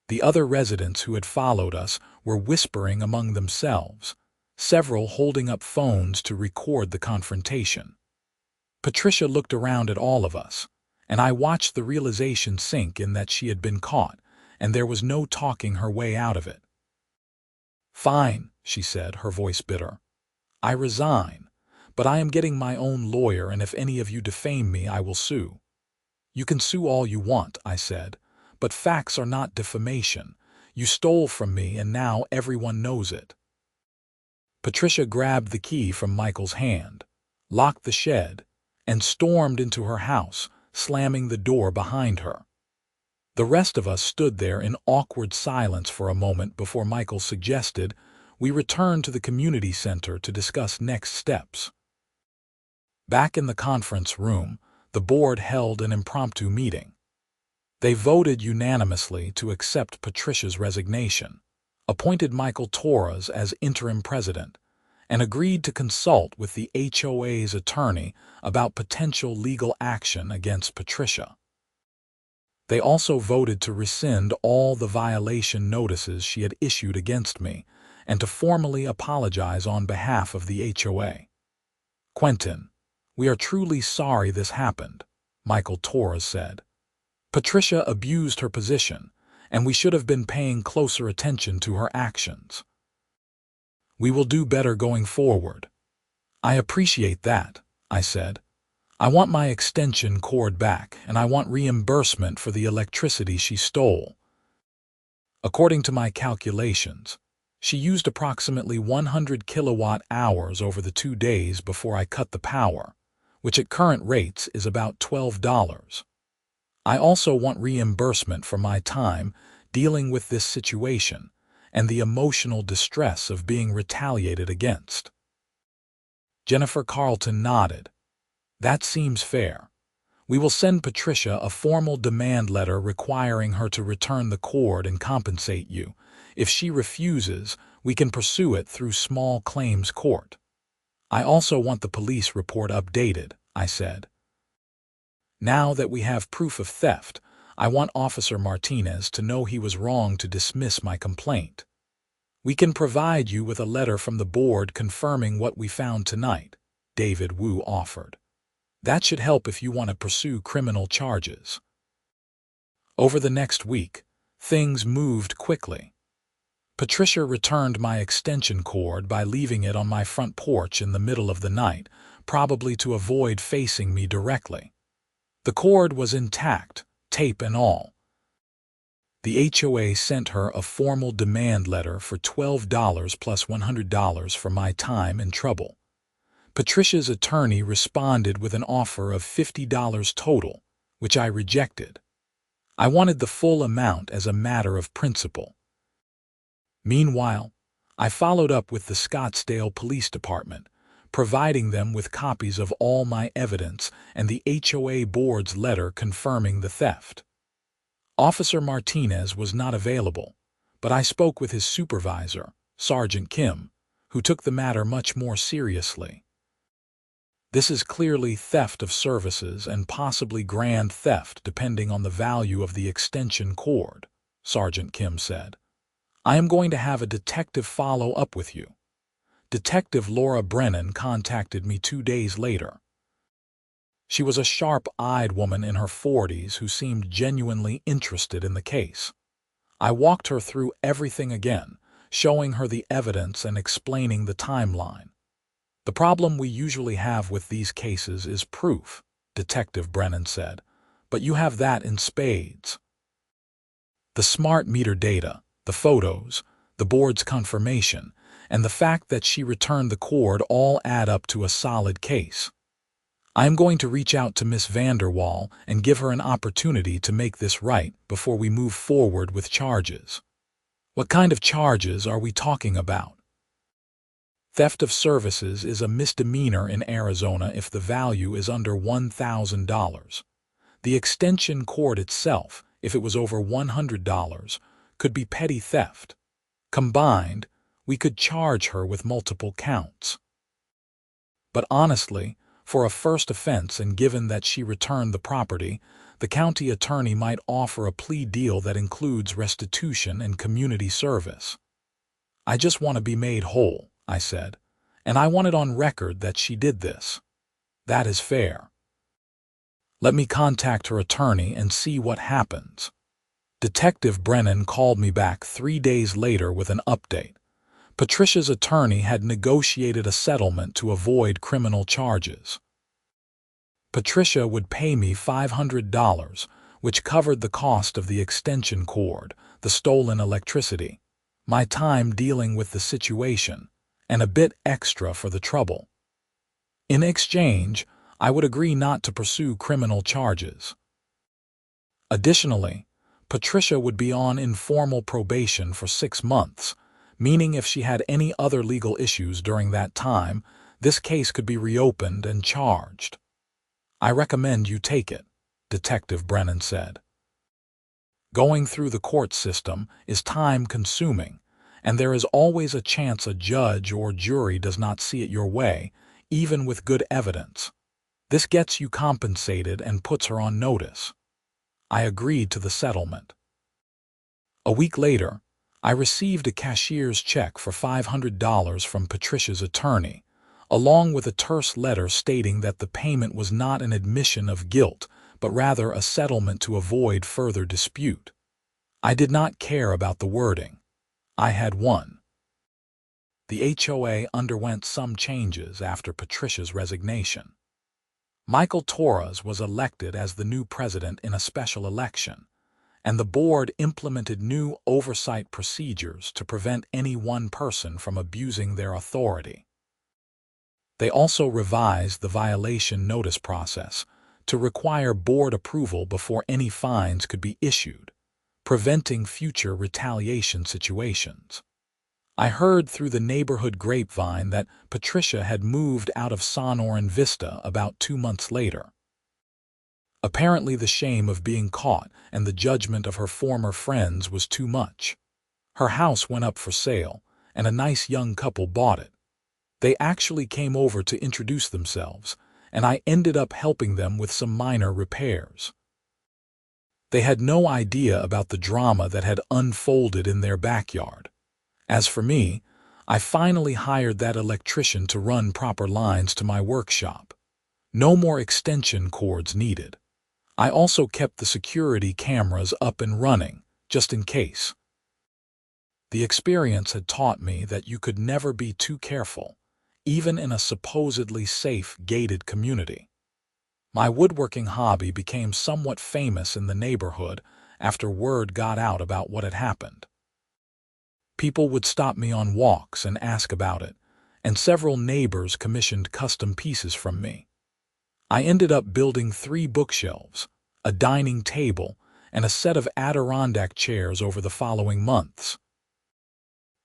The other residents who had followed us were whispering among themselves, several holding up phones to record the confrontation. Patricia looked around at all of us, and I watched the realization sink in that she had been caught, and there was no talking her way out of it. "Fine," she said, her voice bitter. "I resign, but I am getting my own lawyer, and if any of you defame me, I will sue." "You can sue all you want," I said, "but facts are not defamation. You stole from me, and now everyone knows it." Patricia grabbed the key from Michael's hand, locked the shed, and stormed into her house, slamming the door behind her. The rest of us stood there in awkward silence for a moment before Michael suggested we return to the community center to discuss next steps. Back in the conference room, the board held an impromptu meeting. They voted unanimously to accept Patricia's resignation, appointed Michael Torres as interim president, and agreed to consult with the HOA's attorney about potential legal action against Patricia. They also voted to rescind all the violation notices she had issued against me and to formally apologize on behalf of the HOA. "Quentin, we are truly sorry this happened," Michael Torres said. "Patricia abused her position, and we should have been paying closer attention to her actions. We will do better going forward." "I appreciate that," I said. "I want my extension cord back, and I want reimbursement for the electricity she stole." According to my calculations, she used approximately 100 kilowatt hours over the 2 days before I cut the power, which at current rates is about $12. I also want reimbursement for my time dealing with this situation and the emotional distress of being retaliated against. Jennifer Carlton nodded. "That seems fair. We will send Patricia a formal demand letter requiring her to return the cord and compensate you. If she refuses, we can pursue it through small claims court." "I also want the police report updated," I said. "Now that we have proof of theft, I want Officer Martinez to know he was wrong to dismiss my complaint. We can provide you with a letter from the board confirming what we found tonight," David Wu offered. "That should help if you want to pursue criminal charges." Over the next week, things moved quickly. Patricia returned my extension cord by leaving it on my front porch in the middle of the night, probably to avoid facing me directly. The cord was intact, tape and all. The HOA sent her a formal demand letter for $12 plus $100 for my time and trouble. Patricia's attorney responded with an offer of $50 total, which I rejected. I wanted the full amount as a matter of principle. Meanwhile, I followed up with the Scottsdale Police Department, providing them with copies of all my evidence and the HOA board's letter confirming the theft. Officer Martinez was not available, but I spoke with his supervisor, Sergeant Kim, who took the matter much more seriously. "This is clearly theft of services and possibly grand theft depending on the value of the extension cord," Sergeant Kim said. "I am going to have a detective follow up with you." Detective Laura Brennan contacted me 2 days later. She was a sharp-eyed woman in her 40s who seemed genuinely interested in the case. I walked her through everything again, showing her the evidence and explaining the timeline. "The problem we usually have with these cases is proof," Detective Brennan said, "but you have that in spades. The smart meter data, the photos, the board's confirmation, and the fact that she returned the cord all add up to a solid case. I am going to reach out to Miss Vanderwall and give her an opportunity to make this right before we move forward with charges." "What kind of charges are we talking about?" "Theft of services is a misdemeanor in Arizona if the value is under $1,000. The extension cord itself, if it was over $100, could be petty theft. Combined, we could charge her with multiple counts. But honestly, for a first offense and given that she returned the property, the county attorney might offer a plea deal that includes restitution and community service." "I just want to be made whole," I said, "and I want it on record that she did this. That is fair. Let me contact her attorney and see what happens." Detective Brennan called me back 3 days later with an update. Patricia's attorney had negotiated a settlement to avoid criminal charges. Patricia would pay me $500, which covered the cost of the extension cord, the stolen electricity, my time dealing with the situation, and a bit extra for the trouble. In exchange, I would agree not to pursue criminal charges. Additionally, Patricia would be on informal probation for 6 months, meaning if she had any other legal issues during that time, this case could be reopened and charged. "I recommend you take it," Detective Brennan said. "Going through the court system is time-consuming, and there is always a chance a judge or jury does not see it your way, even with good evidence. This gets you compensated and puts her on notice. I agreed to the settlement. A week later, I received a cashier's check for $500 from Patricia's attorney, along with a terse letter stating that the payment was not an admission of guilt, but rather a settlement to avoid further dispute. I did not care about the wording. I had won. The HOA underwent some changes after Patricia's resignation. Michael Torres was elected as the new president in a special election, and the board implemented new oversight procedures to prevent any one person from abusing their authority. They also revised the violation notice process to require board approval before any fines could be issued, preventing future retaliation situations. I heard through the neighborhood grapevine that Patricia had moved out of Sonoran Vista about 2 months later. Apparently the shame of being caught and the judgment of her former friends was too much. Her house went up for sale, and a nice young couple bought it. They actually came over to introduce themselves, and I ended up helping them with some minor repairs. They had no idea about the drama that had unfolded in their backyard. As for me, I finally hired that electrician to run proper lines to my workshop. No more extension cords needed. I also kept the security cameras up and running, just in case. The experience had taught me that you could never be too careful, even in a supposedly safe, gated community. My woodworking hobby became somewhat famous in the neighborhood after word got out about what had happened. People would stop me on walks and ask about it, and several neighbors commissioned custom pieces from me. I ended up building 3 bookshelves, a dining table, and a set of Adirondack chairs over the following months.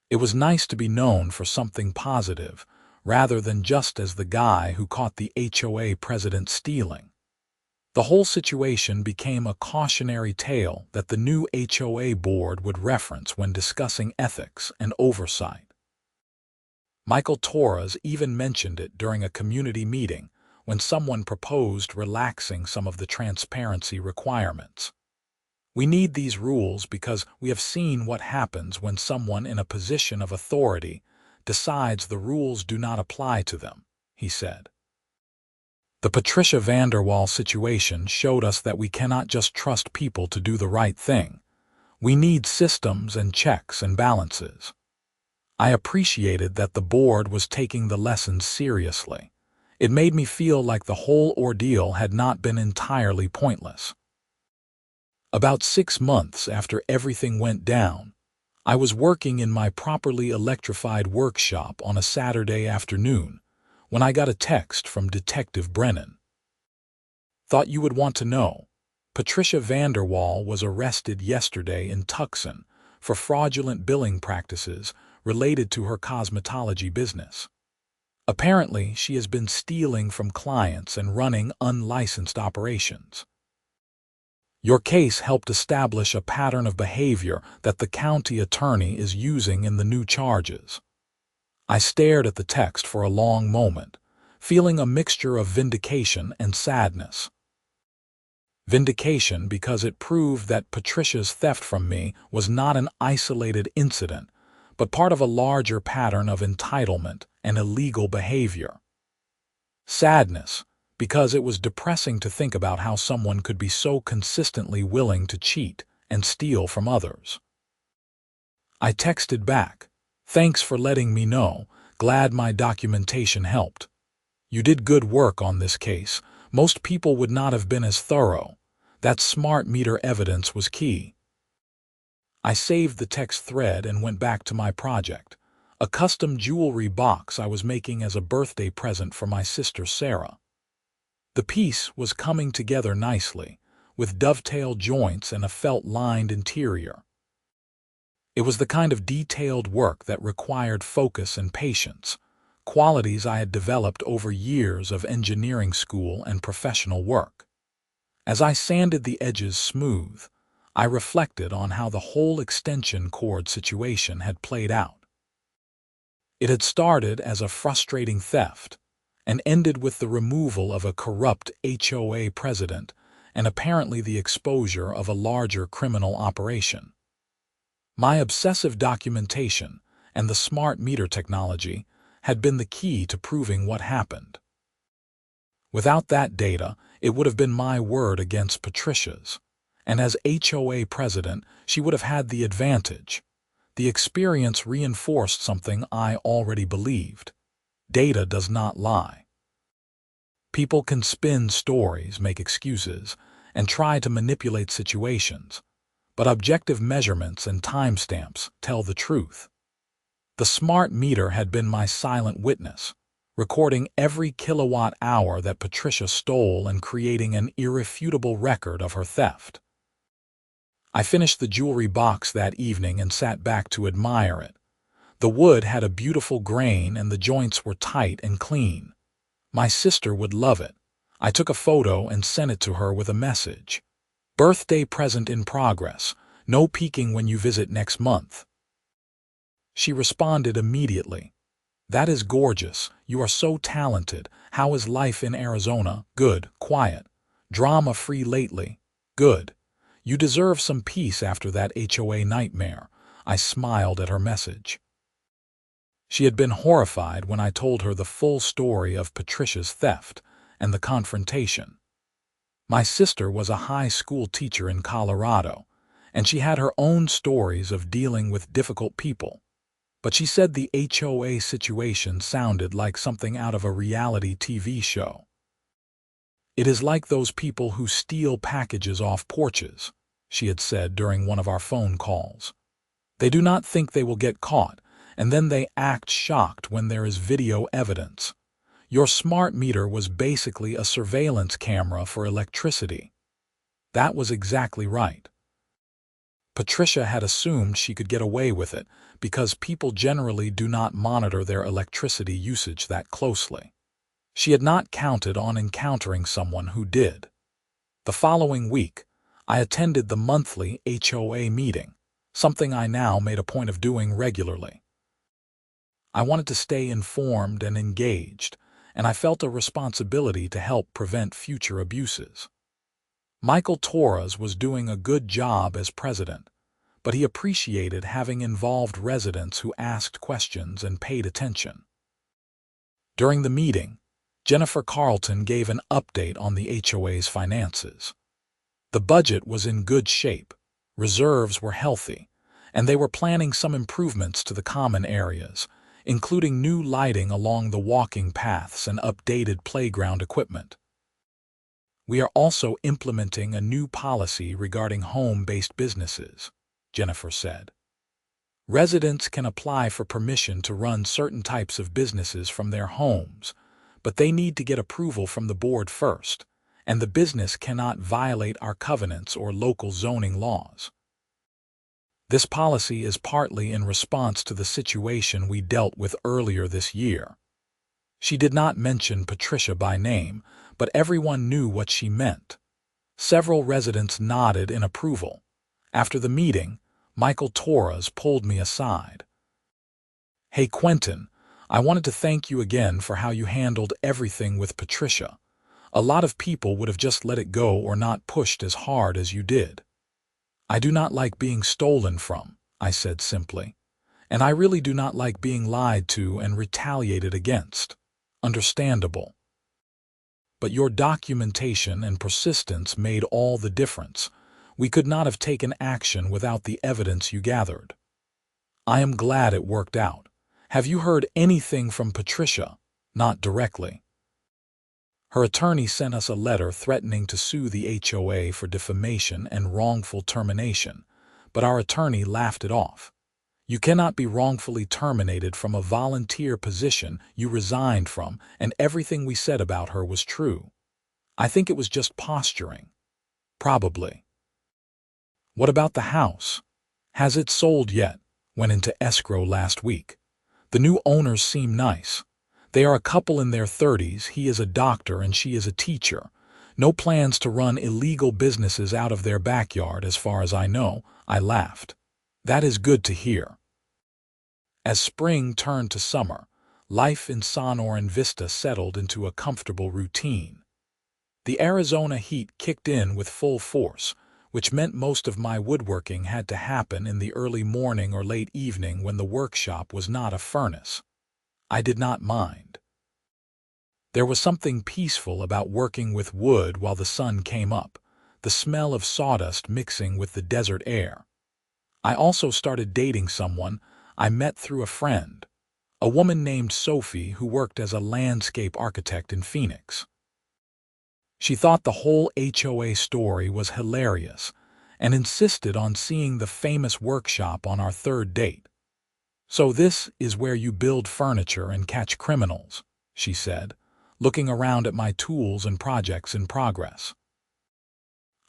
It was nice to be known for something positive, rather than just as the guy who caught the HOA president stealing. The whole situation became a cautionary tale that the new HOA board would reference when discussing ethics and oversight. Michael Torres even mentioned it during a community meeting when someone proposed relaxing some of the transparency requirements. We need these rules because we have seen what happens when someone in a position of authority decides the rules do not apply to them, he said. The Patricia Vanderwall situation showed us that we cannot just trust people to do the right thing. We need systems and checks and balances. I appreciated that the board was taking the lessons seriously. It made me feel like the whole ordeal had not been entirely pointless. About 6 months after everything went down, I was working in my properly electrified workshop on a Saturday afternoon when I got a text from Detective Brennan. Thought you would want to know. Patricia Vanderwall was arrested yesterday in Tucson for fraudulent billing practices related to her cosmetology business. Apparently, she has been stealing from clients and running unlicensed operations. Your case helped establish a pattern of behavior that the county attorney is using in the new charges. I stared at the text for a long moment, feeling a mixture of vindication and sadness. Vindication because it proved that Patricia's theft from me was not an isolated incident, but part of a larger pattern of entitlement and illegal behavior. Sadness because it was depressing to think about how someone could be so consistently willing to cheat and steal from others. I texted back, "Thanks for letting me know. Glad my documentation helped. You did good work on this case. Most people would not have been as thorough. That smart meter evidence was key." I saved the text thread and went back to my project, a custom jewelry box I was making as a birthday present for my sister Sarah. The piece was coming together nicely, with dovetail joints and a felt-lined interior. It was the kind of detailed work that required focus and patience, qualities I had developed over years of engineering school and professional work. As I sanded the edges smooth, I reflected on how the whole extension cord situation had played out. It had started as a frustrating theft and ended with the removal of a corrupt HOA president and apparently the exposure of a larger criminal operation. My obsessive documentation and the smart meter technology had been the key to proving what happened. Without that data, it would have been my word against Patricia's, and as HOA president, she would have had the advantage. The experience reinforced something I already believed. Data does not lie. People can spin stories, make excuses, and try to manipulate situations, but objective measurements and timestamps tell the truth. The smart meter had been my silent witness, recording every kilowatt hour that Patricia stole and creating an irrefutable record of her theft. I finished the jewelry box that evening and sat back to admire it. The wood had a beautiful grain and the joints were tight and clean. My sister would love it. I took a photo and sent it to her with a message. Birthday present in progress. No peeking when you visit next month. She responded immediately. That is gorgeous. You are so talented. How is life in Arizona? Good. Quiet. Drama-free lately? Good. You deserve some peace after that HOA nightmare. I smiled at her message. She had been horrified when I told her the full story of Patricia's theft and the confrontation. My sister was a high school teacher in Colorado, and she had her own stories of dealing with difficult people. But she said the HOA situation sounded like something out of a reality TV show. It is like those people who steal packages off porches, she had said during one of our phone calls. They do not think they will get caught, and then they act shocked when there is video evidence. Your smart meter was basically a surveillance camera for electricity. That was exactly right. Patricia had assumed she could get away with it because people generally do not monitor their electricity usage that closely. She had not counted on encountering someone who did. The following week, I attended the monthly HOA meeting, something I now made a point of doing regularly. I wanted to stay informed and engaged, and I felt a responsibility to help prevent future abuses. Michael Torres was doing a good job as president, but he appreciated having involved residents who asked questions and paid attention. During the meeting, Jennifer Carlton gave an update on the HOA's finances. The budget was in good shape, reserves were healthy, and they were planning some improvements to the common areas, including new lighting along the walking paths and updated playground equipment. We are also implementing a new policy regarding home-based businesses, Jennifer said. Residents can apply for permission to run certain types of businesses from their homes, but they need to get approval from the board first, and the business cannot violate our covenants or local zoning laws. This policy is partly in response to the situation we dealt with earlier this year. She did not mention Patricia by name, but everyone knew what she meant. Several residents nodded in approval. After the meeting, Michael Torres pulled me aside. Hey Quentin, I wanted to thank you again for how you handled everything with Patricia. A lot of people would have just let it go or not pushed as hard as you did. I do not like being stolen from, I said simply, and I really do not like being lied to and retaliated against. Understandable. But your documentation and persistence made all the difference. We could not have taken action without the evidence you gathered. I am glad it worked out. Have you heard anything from Patricia? Not directly. Her attorney sent us a letter threatening to sue the HOA for defamation and wrongful termination, but our attorney laughed it off. You cannot be wrongfully terminated from a volunteer position you resigned from, and everything we said about her was true. I think it was just posturing. Probably. What about the house? Has it sold yet? Went into escrow last week. The new owners seem nice. They are a couple in their 30s. He is a doctor and she is a teacher. No plans to run illegal businesses out of their backyard as far as I know. I laughed. That is good to hear. As spring turned to summer, life in Sonoran Vista settled into a comfortable routine. The Arizona heat kicked in with full force, which meant most of my woodworking had to happen in the early morning or late evening when the workshop was not a furnace. I did not mind. There was something peaceful about working with wood while the sun came up, the smell of sawdust mixing with the desert air. I also started dating someone I met through a friend, a woman named Sophie who worked as a landscape architect in Phoenix. She thought the whole HOA story was hilarious and insisted on seeing the famous workshop on our third date. "So this is where you build furniture and catch criminals," she said, looking around at my tools and projects in progress.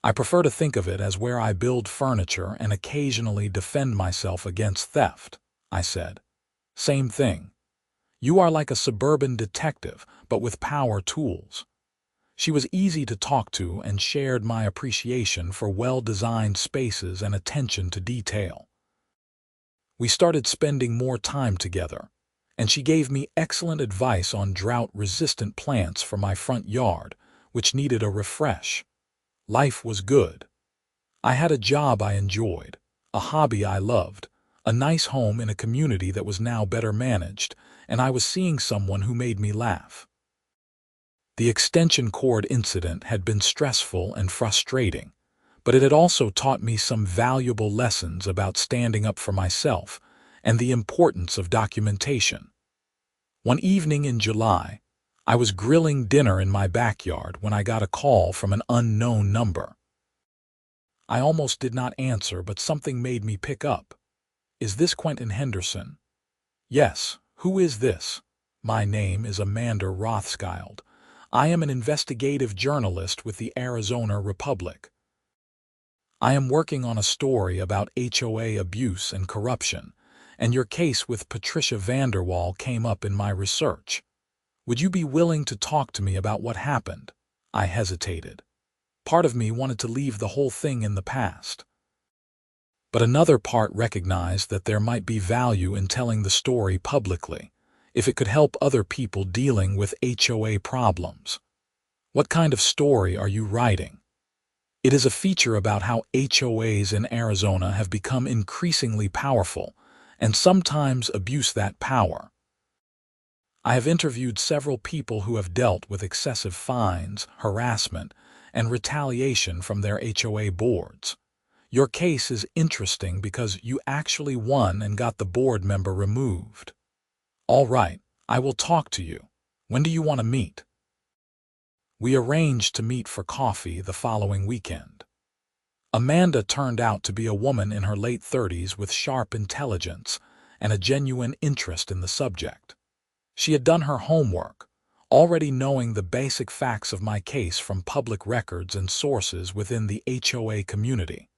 "I prefer to think of it as where I build furniture and occasionally defend myself against theft," I said. "Same thing. You are like a suburban detective, but with power tools." She was easy to talk to and shared my appreciation for well-designed spaces and attention to detail. We started spending more time together, and she gave me excellent advice on drought-resistant plants for my front yard, which needed a refresh. Life was good. I had a job I enjoyed, a hobby I loved, a nice home in a community that was now better managed, and I was seeing someone who made me laugh. The extension cord incident had been stressful and frustrating, but it had also taught me some valuable lessons about standing up for myself and the importance of documentation. One evening in July, I was grilling dinner in my backyard when I got a call from an unknown number. I almost did not answer, but something made me pick up. "Is this Quentin Henderson?" "Yes. Who is this?" "My name is Amanda Rothschild. I am an investigative journalist with the Arizona Republic. I am working on a story about HOA abuse and corruption, and your case with Patricia Vanderwall came up in my research. Would you be willing to talk to me about what happened?" I hesitated. Part of me wanted to leave the whole thing in the past, but another part recognized that there might be value in telling the story publicly, if it could help other people dealing with HOA problems. "What kind of story are you writing?" "It is a feature about how HOAs in Arizona have become increasingly powerful and sometimes abuse that power. I have interviewed several people who have dealt with excessive fines, harassment, and retaliation from their HOA boards. Your case is interesting because you actually won and got the board member removed." "All right, I will talk to you. When do you want to meet?" We arranged to meet for coffee the following weekend. Amanda turned out to be a woman in her late 30s with sharp intelligence and a genuine interest in the subject. She had done her homework, already knowing the basic facts of my case from public records and sources within the HOA community.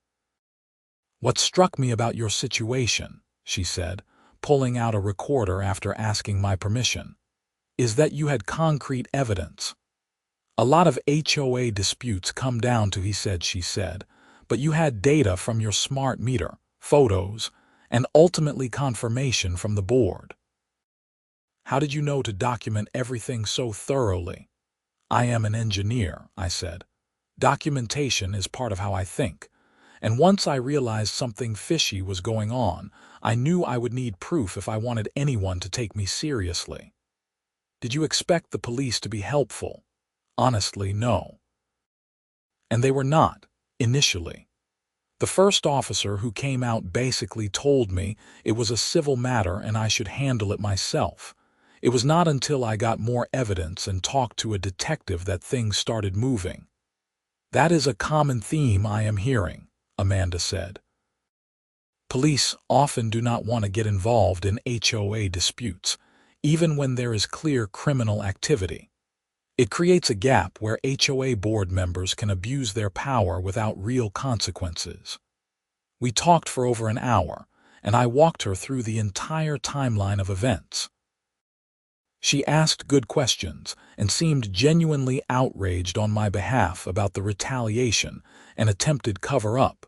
"What struck me about your situation," she said, pulling out a recorder after asking my permission, "is that you had concrete evidence. A lot of HOA disputes come down to he said, she said, but you had data from your smart meter, photos, and ultimately confirmation from the board. How did you know to document everything so thoroughly?" "I am an engineer," I said. "Documentation is part of how I think. And once I realized something fishy was going on, I knew I would need proof if I wanted anyone to take me seriously." "Did you expect the police to be helpful?" "Honestly, no. And they were not, initially. The first officer who came out basically told me it was a civil matter and I should handle it myself. It was not until I got more evidence and talked to a detective that things started moving." "That is a common theme I am hearing," Amanda said. "Police often do not want to get involved in HOA disputes, even when there is clear criminal activity. It creates a gap where HOA board members can abuse their power without real consequences." We talked for over an hour, and I walked her through the entire timeline of events. She asked good questions and seemed genuinely outraged on my behalf about the retaliation and attempted cover-up.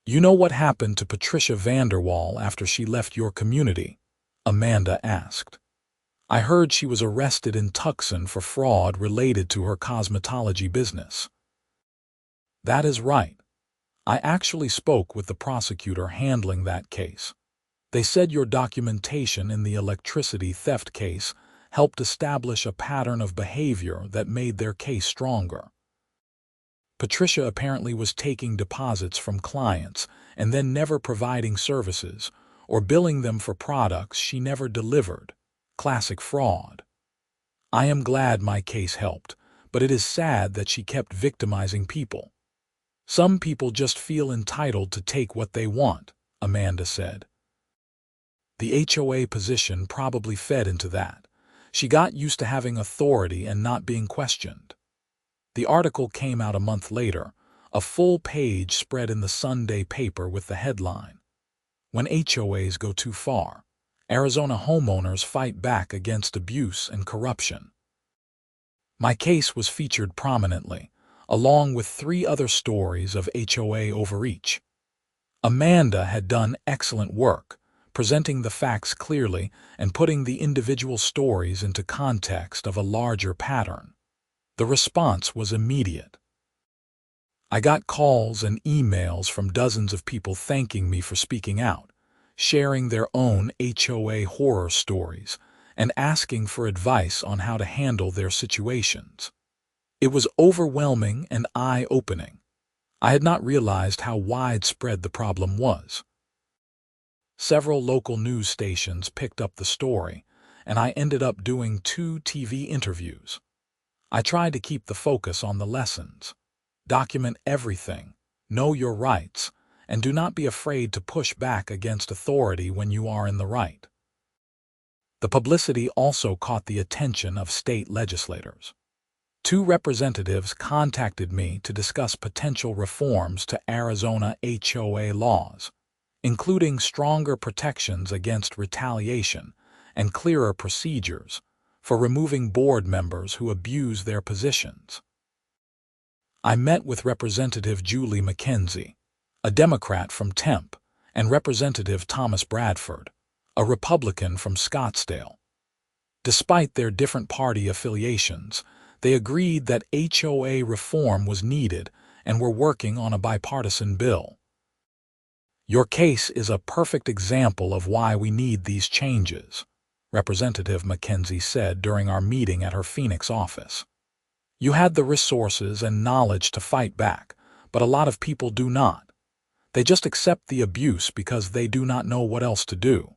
"You know what happened to Patricia Vanderwall after she left your community?" Amanda asked. I heard she was arrested in Tucson for fraud related to her cosmetology business. That is right. I actually spoke with the prosecutor handling that case. They said your documentation in the electricity theft case helped establish a pattern of behavior that made their case stronger. Patricia apparently was taking deposits from clients and then never providing services or billing them for products she never delivered. Classic fraud. I am glad my case helped, but it is sad that she kept victimizing people. Some people just feel entitled to take what they want, Amanda said. The HOA position probably fed into that. She got used to having authority and not being questioned. The article came out a month later, a full-page spread in the Sunday paper with the headline, "When HOAs Go Too Far, Arizona Homeowners Fight Back Against Abuse and Corruption." My case was featured prominently, along with 3 other stories of HOA overreach. Amanda had done excellent work, presenting the facts clearly and putting the individual stories into context of a larger pattern. The response was immediate. I got calls and emails from dozens of people thanking me for speaking out, sharing their own HOA horror stories, and asking for advice on how to handle their situations. It was overwhelming and eye-opening. I had not realized how widespread the problem was. Several local news stations picked up the story, and I ended up doing 2 TV interviews. I tried to keep the focus on the lessons. Document everything, know your rights, and do not be afraid to push back against authority when you are in the right. The publicity also caught the attention of state legislators. 2 representatives contacted me to discuss potential reforms to Arizona HOA laws, including stronger protections against retaliation and clearer procedures for removing board members who abuse their positions. I met with Representative Julie McKenzie, a Democrat from Tempe, and Representative Thomas Bradford, a Republican from Scottsdale. Despite their different party affiliations, they agreed that HOA reform was needed and were working on a bipartisan bill. Your case is a perfect example of why we need these changes, Representative McKenzie said during our meeting at her Phoenix office. You had the resources and knowledge to fight back, but a lot of people do not. They just accept the abuse because they do not know what else to do.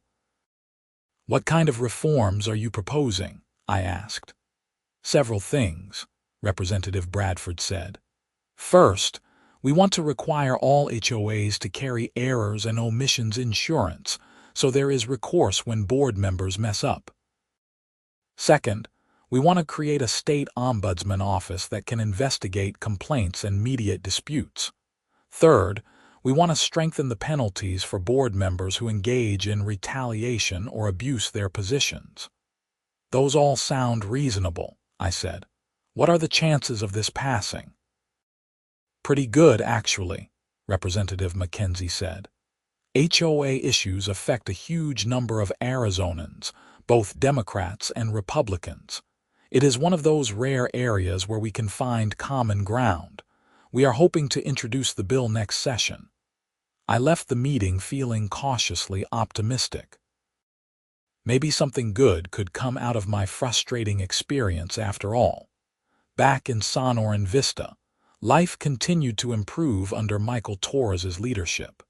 What kind of reforms are you proposing? I asked. Several things, Representative Bradford said. First, we want to require all HOAs to carry errors and omissions insurance, so there is recourse when board members mess up. Second, we want to create a state ombudsman office that can investigate complaints and mediate disputes. Third, we want to strengthen the penalties for board members who engage in retaliation or abuse their positions. Those all sound reasonable, I said. What are the chances of this passing? Pretty good, actually, Representative McKenzie said. HOA issues affect a huge number of Arizonans, both Democrats and Republicans. It is one of those rare areas where we can find common ground. We are hoping to introduce the bill next session. I left the meeting feeling cautiously optimistic. Maybe something good could come out of my frustrating experience after all. Back in Sonoran Vista, life continued to improve under Michael Torres's leadership.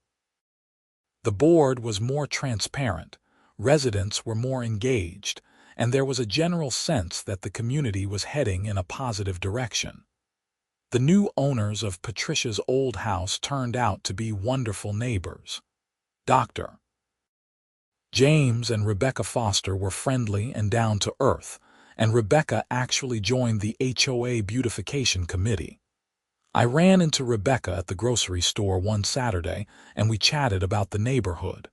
The board was more transparent, residents were more engaged, and there was a general sense that the community was heading in a positive direction. The new owners of Patricia's old house turned out to be wonderful neighbors. Dr. James and Rebecca Foster were friendly and down to earth, and Rebecca actually joined the HOA beautification committee. I ran into Rebecca at the grocery store one Saturday, and we chatted about the neighborhood.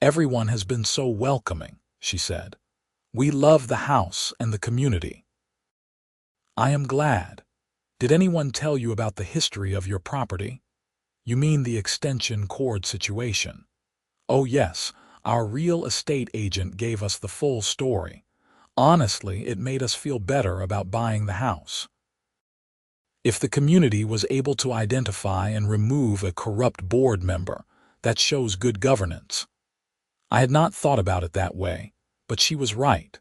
Everyone has been so welcoming, she said. We love the house and the community. I am glad. Did anyone tell you about the history of your property? You mean the extension cord situation? Oh yes, our real estate agent gave us the full story. Honestly, it made us feel better about buying the house. If the community was able to identify and remove a corrupt board member, that shows good governance. I had not thought about it that way, but she was right.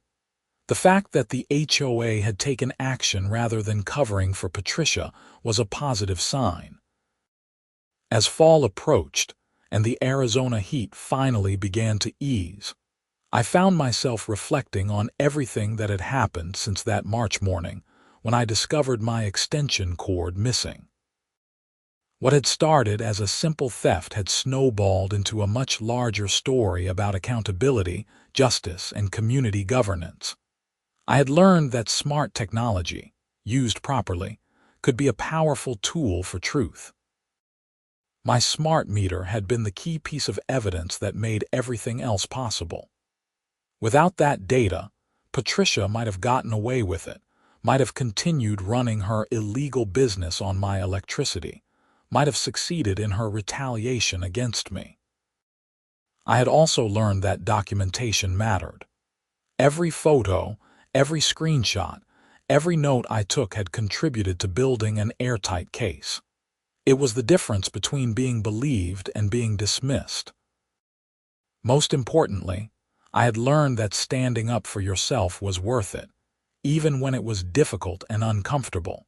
The fact that the HOA had taken action rather than covering for Patricia was a positive sign. As fall approached and the Arizona heat finally began to ease, I found myself reflecting on everything that had happened since that March morning when I discovered my extension cord missing. What had started as a simple theft had snowballed into a much larger story about accountability, justice, and community governance. I had learned that smart technology, used properly, could be a powerful tool for truth. My smart meter had been the key piece of evidence that made everything else possible. Without that data, Patricia might have gotten away with it, might have continued running her illegal business on my electricity, might have succeeded in her retaliation against me. I had also learned that documentation mattered. Every photo, every screenshot, every note I took had contributed to building an airtight case. It was the difference between being believed and being dismissed. Most importantly, I had learned that standing up for yourself was worth it, even when it was difficult and uncomfortable.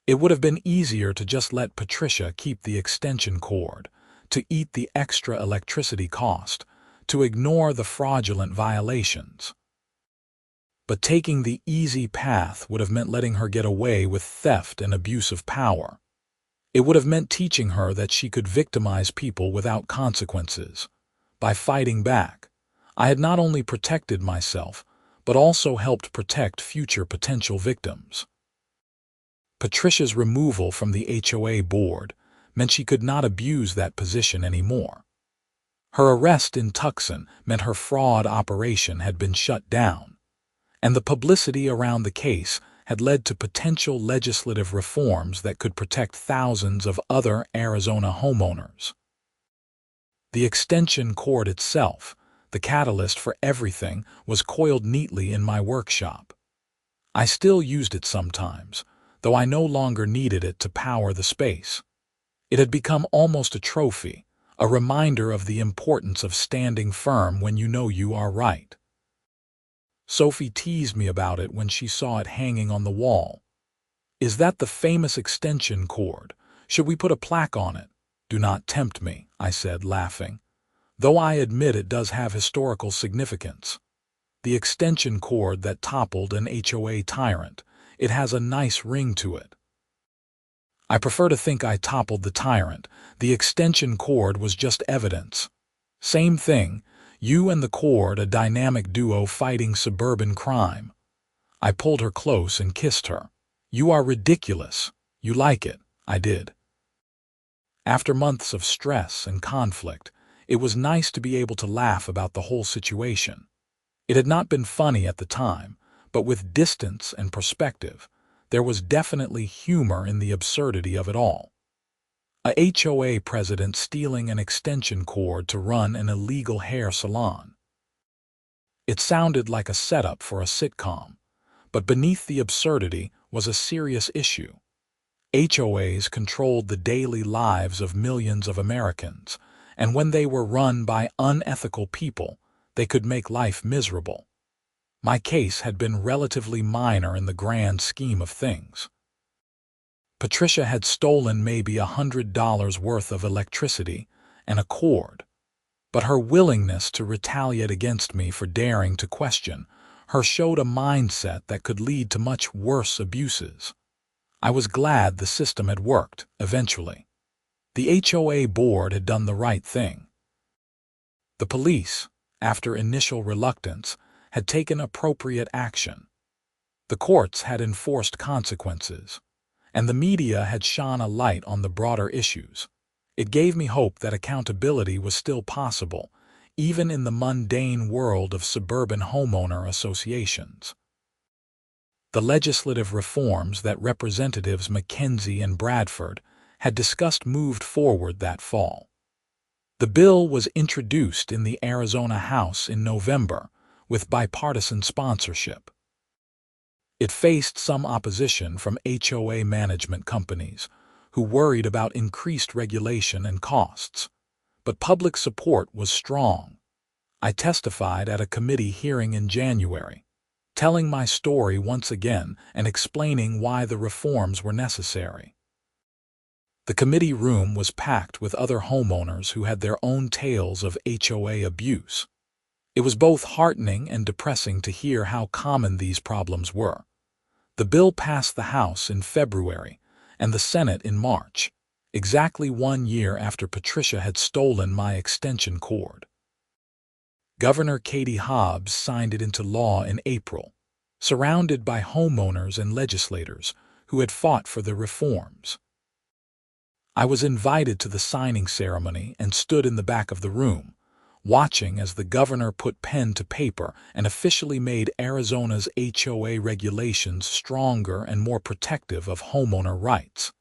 It would have been easier to just let Patricia keep the extension cord, to eat the extra electricity cost, to ignore the fraudulent violations. But taking the easy path would have meant letting her get away with theft and abuse of power. It would have meant teaching her that she could victimize people without consequences. By fighting back, I had not only protected myself, but also helped protect future potential victims. Patricia's removal from the HOA board meant she could not abuse that position anymore. Her arrest in Tucson meant her fraud operation had been shut down, and the publicity around the case had led to potential legislative reforms that could protect thousands of other Arizona homeowners. The extension cord itself, the catalyst for everything, was coiled neatly in my workshop. I still used it sometimes, though I no longer needed it to power the space. It had become almost a trophy, a reminder of the importance of standing firm when you know you are right. Sophie teased me about it when she saw it hanging on the wall. "Is that the famous extension cord? Should we put a plaque on it?" "Do not tempt me," I said, laughing, "though I admit it does have historical significance. The extension cord that toppled an HOA tyrant, it has a nice ring to it." I prefer to think I toppled the tyrant. The extension cord was just evidence. Same thing, you and the cord, a dynamic duo fighting suburban crime. I pulled her close and kissed her. "You are ridiculous. You like it." I did. After months of stress and conflict, it was nice to be able to laugh about the whole situation. It had not been funny at the time, but with distance and perspective, there was definitely humor in the absurdity of it all. A HOA president stealing an extension cord to run an illegal hair salon. It sounded like a setup for a sitcom, but beneath the absurdity was a serious issue. HOAs controlled the daily lives of millions of Americans, and when they were run by unethical people, they could make life miserable. My case had been relatively minor in the grand scheme of things. Patricia had stolen maybe $100 worth of electricity and a cord, but her willingness to retaliate against me for daring to question her showed a mindset that could lead to much worse abuses. I was glad the system had worked, eventually. The HOA board had done the right thing. The police, after initial reluctance, had taken appropriate action. The courts had enforced consequences, and the media had shone a light on the broader issues. It gave me hope that accountability was still possible, even in the mundane world of suburban homeowner associations. The legislative reforms that Representatives McKenzie and Bradford had discussed moved forward that fall. The bill was introduced in the Arizona House in November, with bipartisan sponsorship. It faced some opposition from HOA management companies, who worried about increased regulation and costs, but public support was strong. I testified at a committee hearing in January, telling my story once again and explaining why the reforms were necessary. The committee room was packed with other homeowners who had their own tales of HOA abuse. It was both heartening and depressing to hear how common these problems were. The bill passed the House in February and the Senate in March, exactly 1 year after Patricia had stolen my extension cord. Governor Katie Hobbs signed it into law in April, surrounded by homeowners and legislators who had fought for the reforms. I was invited to the signing ceremony and stood in the back of the room, watching as the governor put pen to paper and officially made Arizona's HOA regulations stronger and more protective of homeowner rights.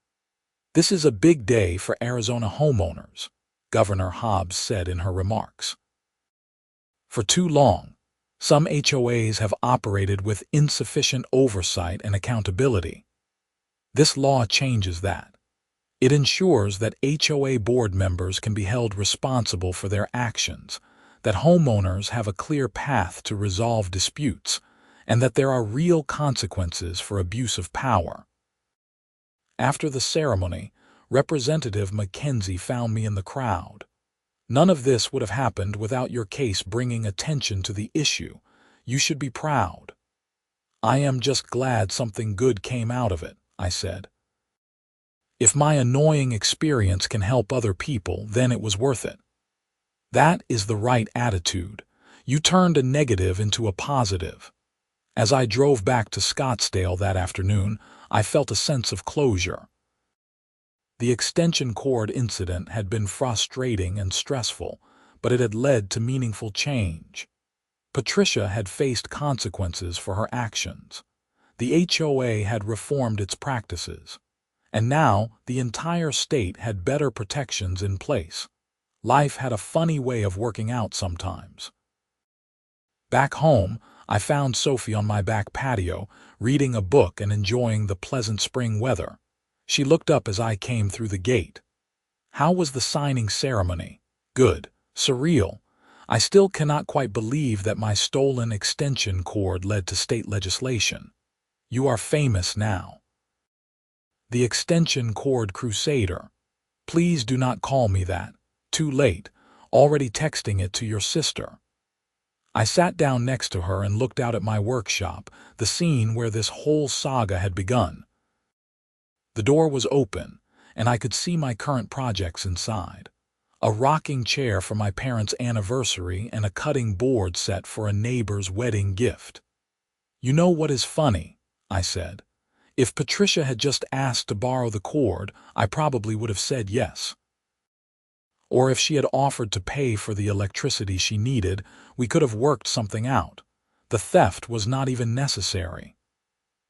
"This is a big day for Arizona homeowners," Governor Hobbs said in her remarks. "For too long, some HOAs have operated with insufficient oversight and accountability. This law changes that. It ensures that HOA board members can be held responsible for their actions, that homeowners have a clear path to resolve disputes, and that there are real consequences for abuse of power." After the ceremony, Representative Mackenzie found me in the crowd. "None of this would have happened without your case bringing attention to the issue. You should be proud." "I am just glad something good came out of it," I said. "If my annoying experience can help other people, then it was worth it." That is the right attitude. You turned a negative into a positive. As I drove back to Scottsdale that afternoon, I felt a sense of closure. The extension cord incident had been frustrating and stressful, but it had led to meaningful change. Patricia had faced consequences for her actions. The HOA had reformed its practices, and now the entire state had better protections in place. Life had a funny way of working out sometimes. Back home, I found Sophie on my back patio, reading a book and enjoying the pleasant spring weather. She looked up as I came through the gate. "How was the signing ceremony?" "Good. Surreal. I still cannot quite believe that my stolen extension cord led to state legislation. You are famous now." "The extension cord crusader. Please do not call me that. Too late. Already texting it to your sister." I sat down next to her and looked out at my workshop, the scene where this whole saga had begun. The door was open, and I could see my current projects inside. A rocking chair for my parents' anniversary and a cutting board set for a neighbor's wedding gift. "You know what is funny?" I said. "If Patricia had just asked to borrow the cord, I probably would have said yes. Or if she had offered to pay for the electricity she needed, we could have worked something out. The theft was not even necessary."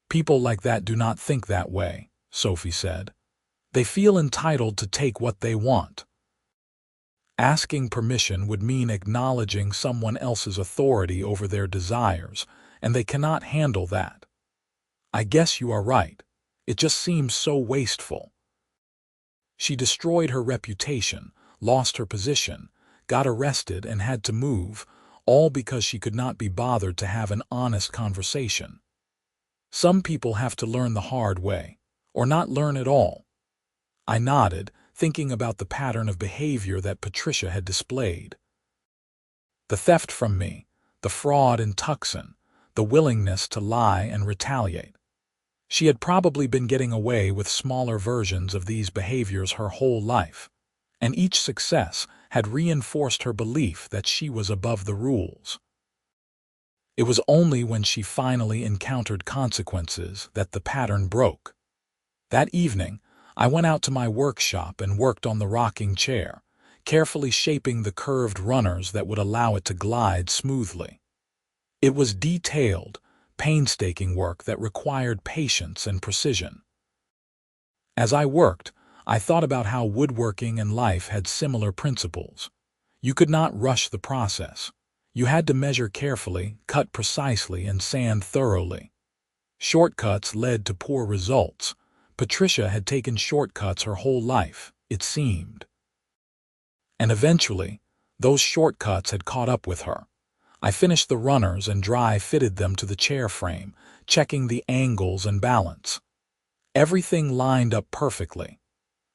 "People like that do not think that way," Sophie said. "They feel entitled to take what they want. Asking permission would mean acknowledging someone else's authority over their desires, and they cannot handle that." "I guess you are right. It just seems so wasteful." She destroyed her reputation, lost her position, got arrested and had to move, all because she could not be bothered to have an honest conversation. Some people have to learn the hard way, or not learn at all. I nodded, thinking about the pattern of behavior that Patricia had displayed. The theft from me, the fraud in Tucson, the willingness to lie and retaliate. She had probably been getting away with smaller versions of these behaviors her whole life, and each success had reinforced her belief that she was above the rules. It was only when she finally encountered consequences that the pattern broke. That evening, I went out to my workshop and worked on the rocking chair, carefully shaping the curved runners that would allow it to glide smoothly. It was detailed, painstaking work that required patience and precision. As I worked, I thought about how woodworking and life had similar principles. You could not rush the process. You had to measure carefully, cut precisely, and sand thoroughly. Shortcuts led to poor results. Patricia had taken shortcuts her whole life, it seemed. And eventually, those shortcuts had caught up with her. I finished the runners and dry fitted them to the chair frame, checking the angles and balance. Everything lined up perfectly.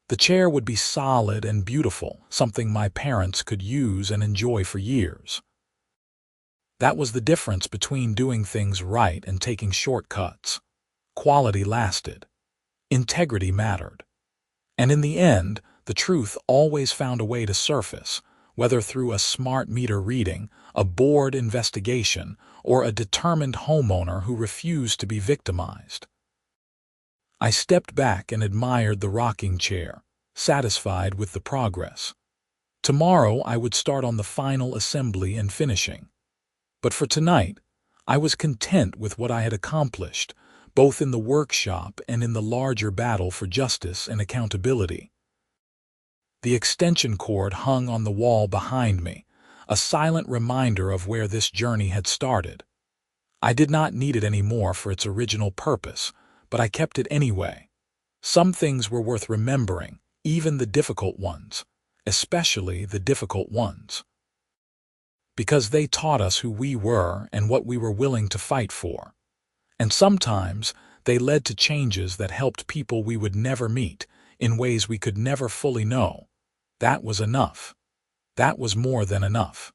The chair would be solid and beautiful, something my parents could use and enjoy for years. That was the difference between doing things right and taking shortcuts. Quality lasted. Integrity mattered. And in the end, the truth always found a way to surface, whether through a smart meter reading, a board investigation, or a determined homeowner who refused to be victimized. I stepped back and admired the rocking chair, satisfied with the progress. Tomorrow I would start on the final assembly and finishing. But for tonight, I was content with what I had accomplished, both in the workshop and in the larger battle for justice and accountability. The extension cord hung on the wall behind me, a silent reminder of where this journey had started. I did not need it anymore for its original purpose, but I kept it anyway. Some things were worth remembering, even the difficult ones, especially the difficult ones. Because they taught us who we were and what we were willing to fight for. And sometimes they led to changes that helped people we would never meet, in ways we could never fully know. That was enough. That was more than enough.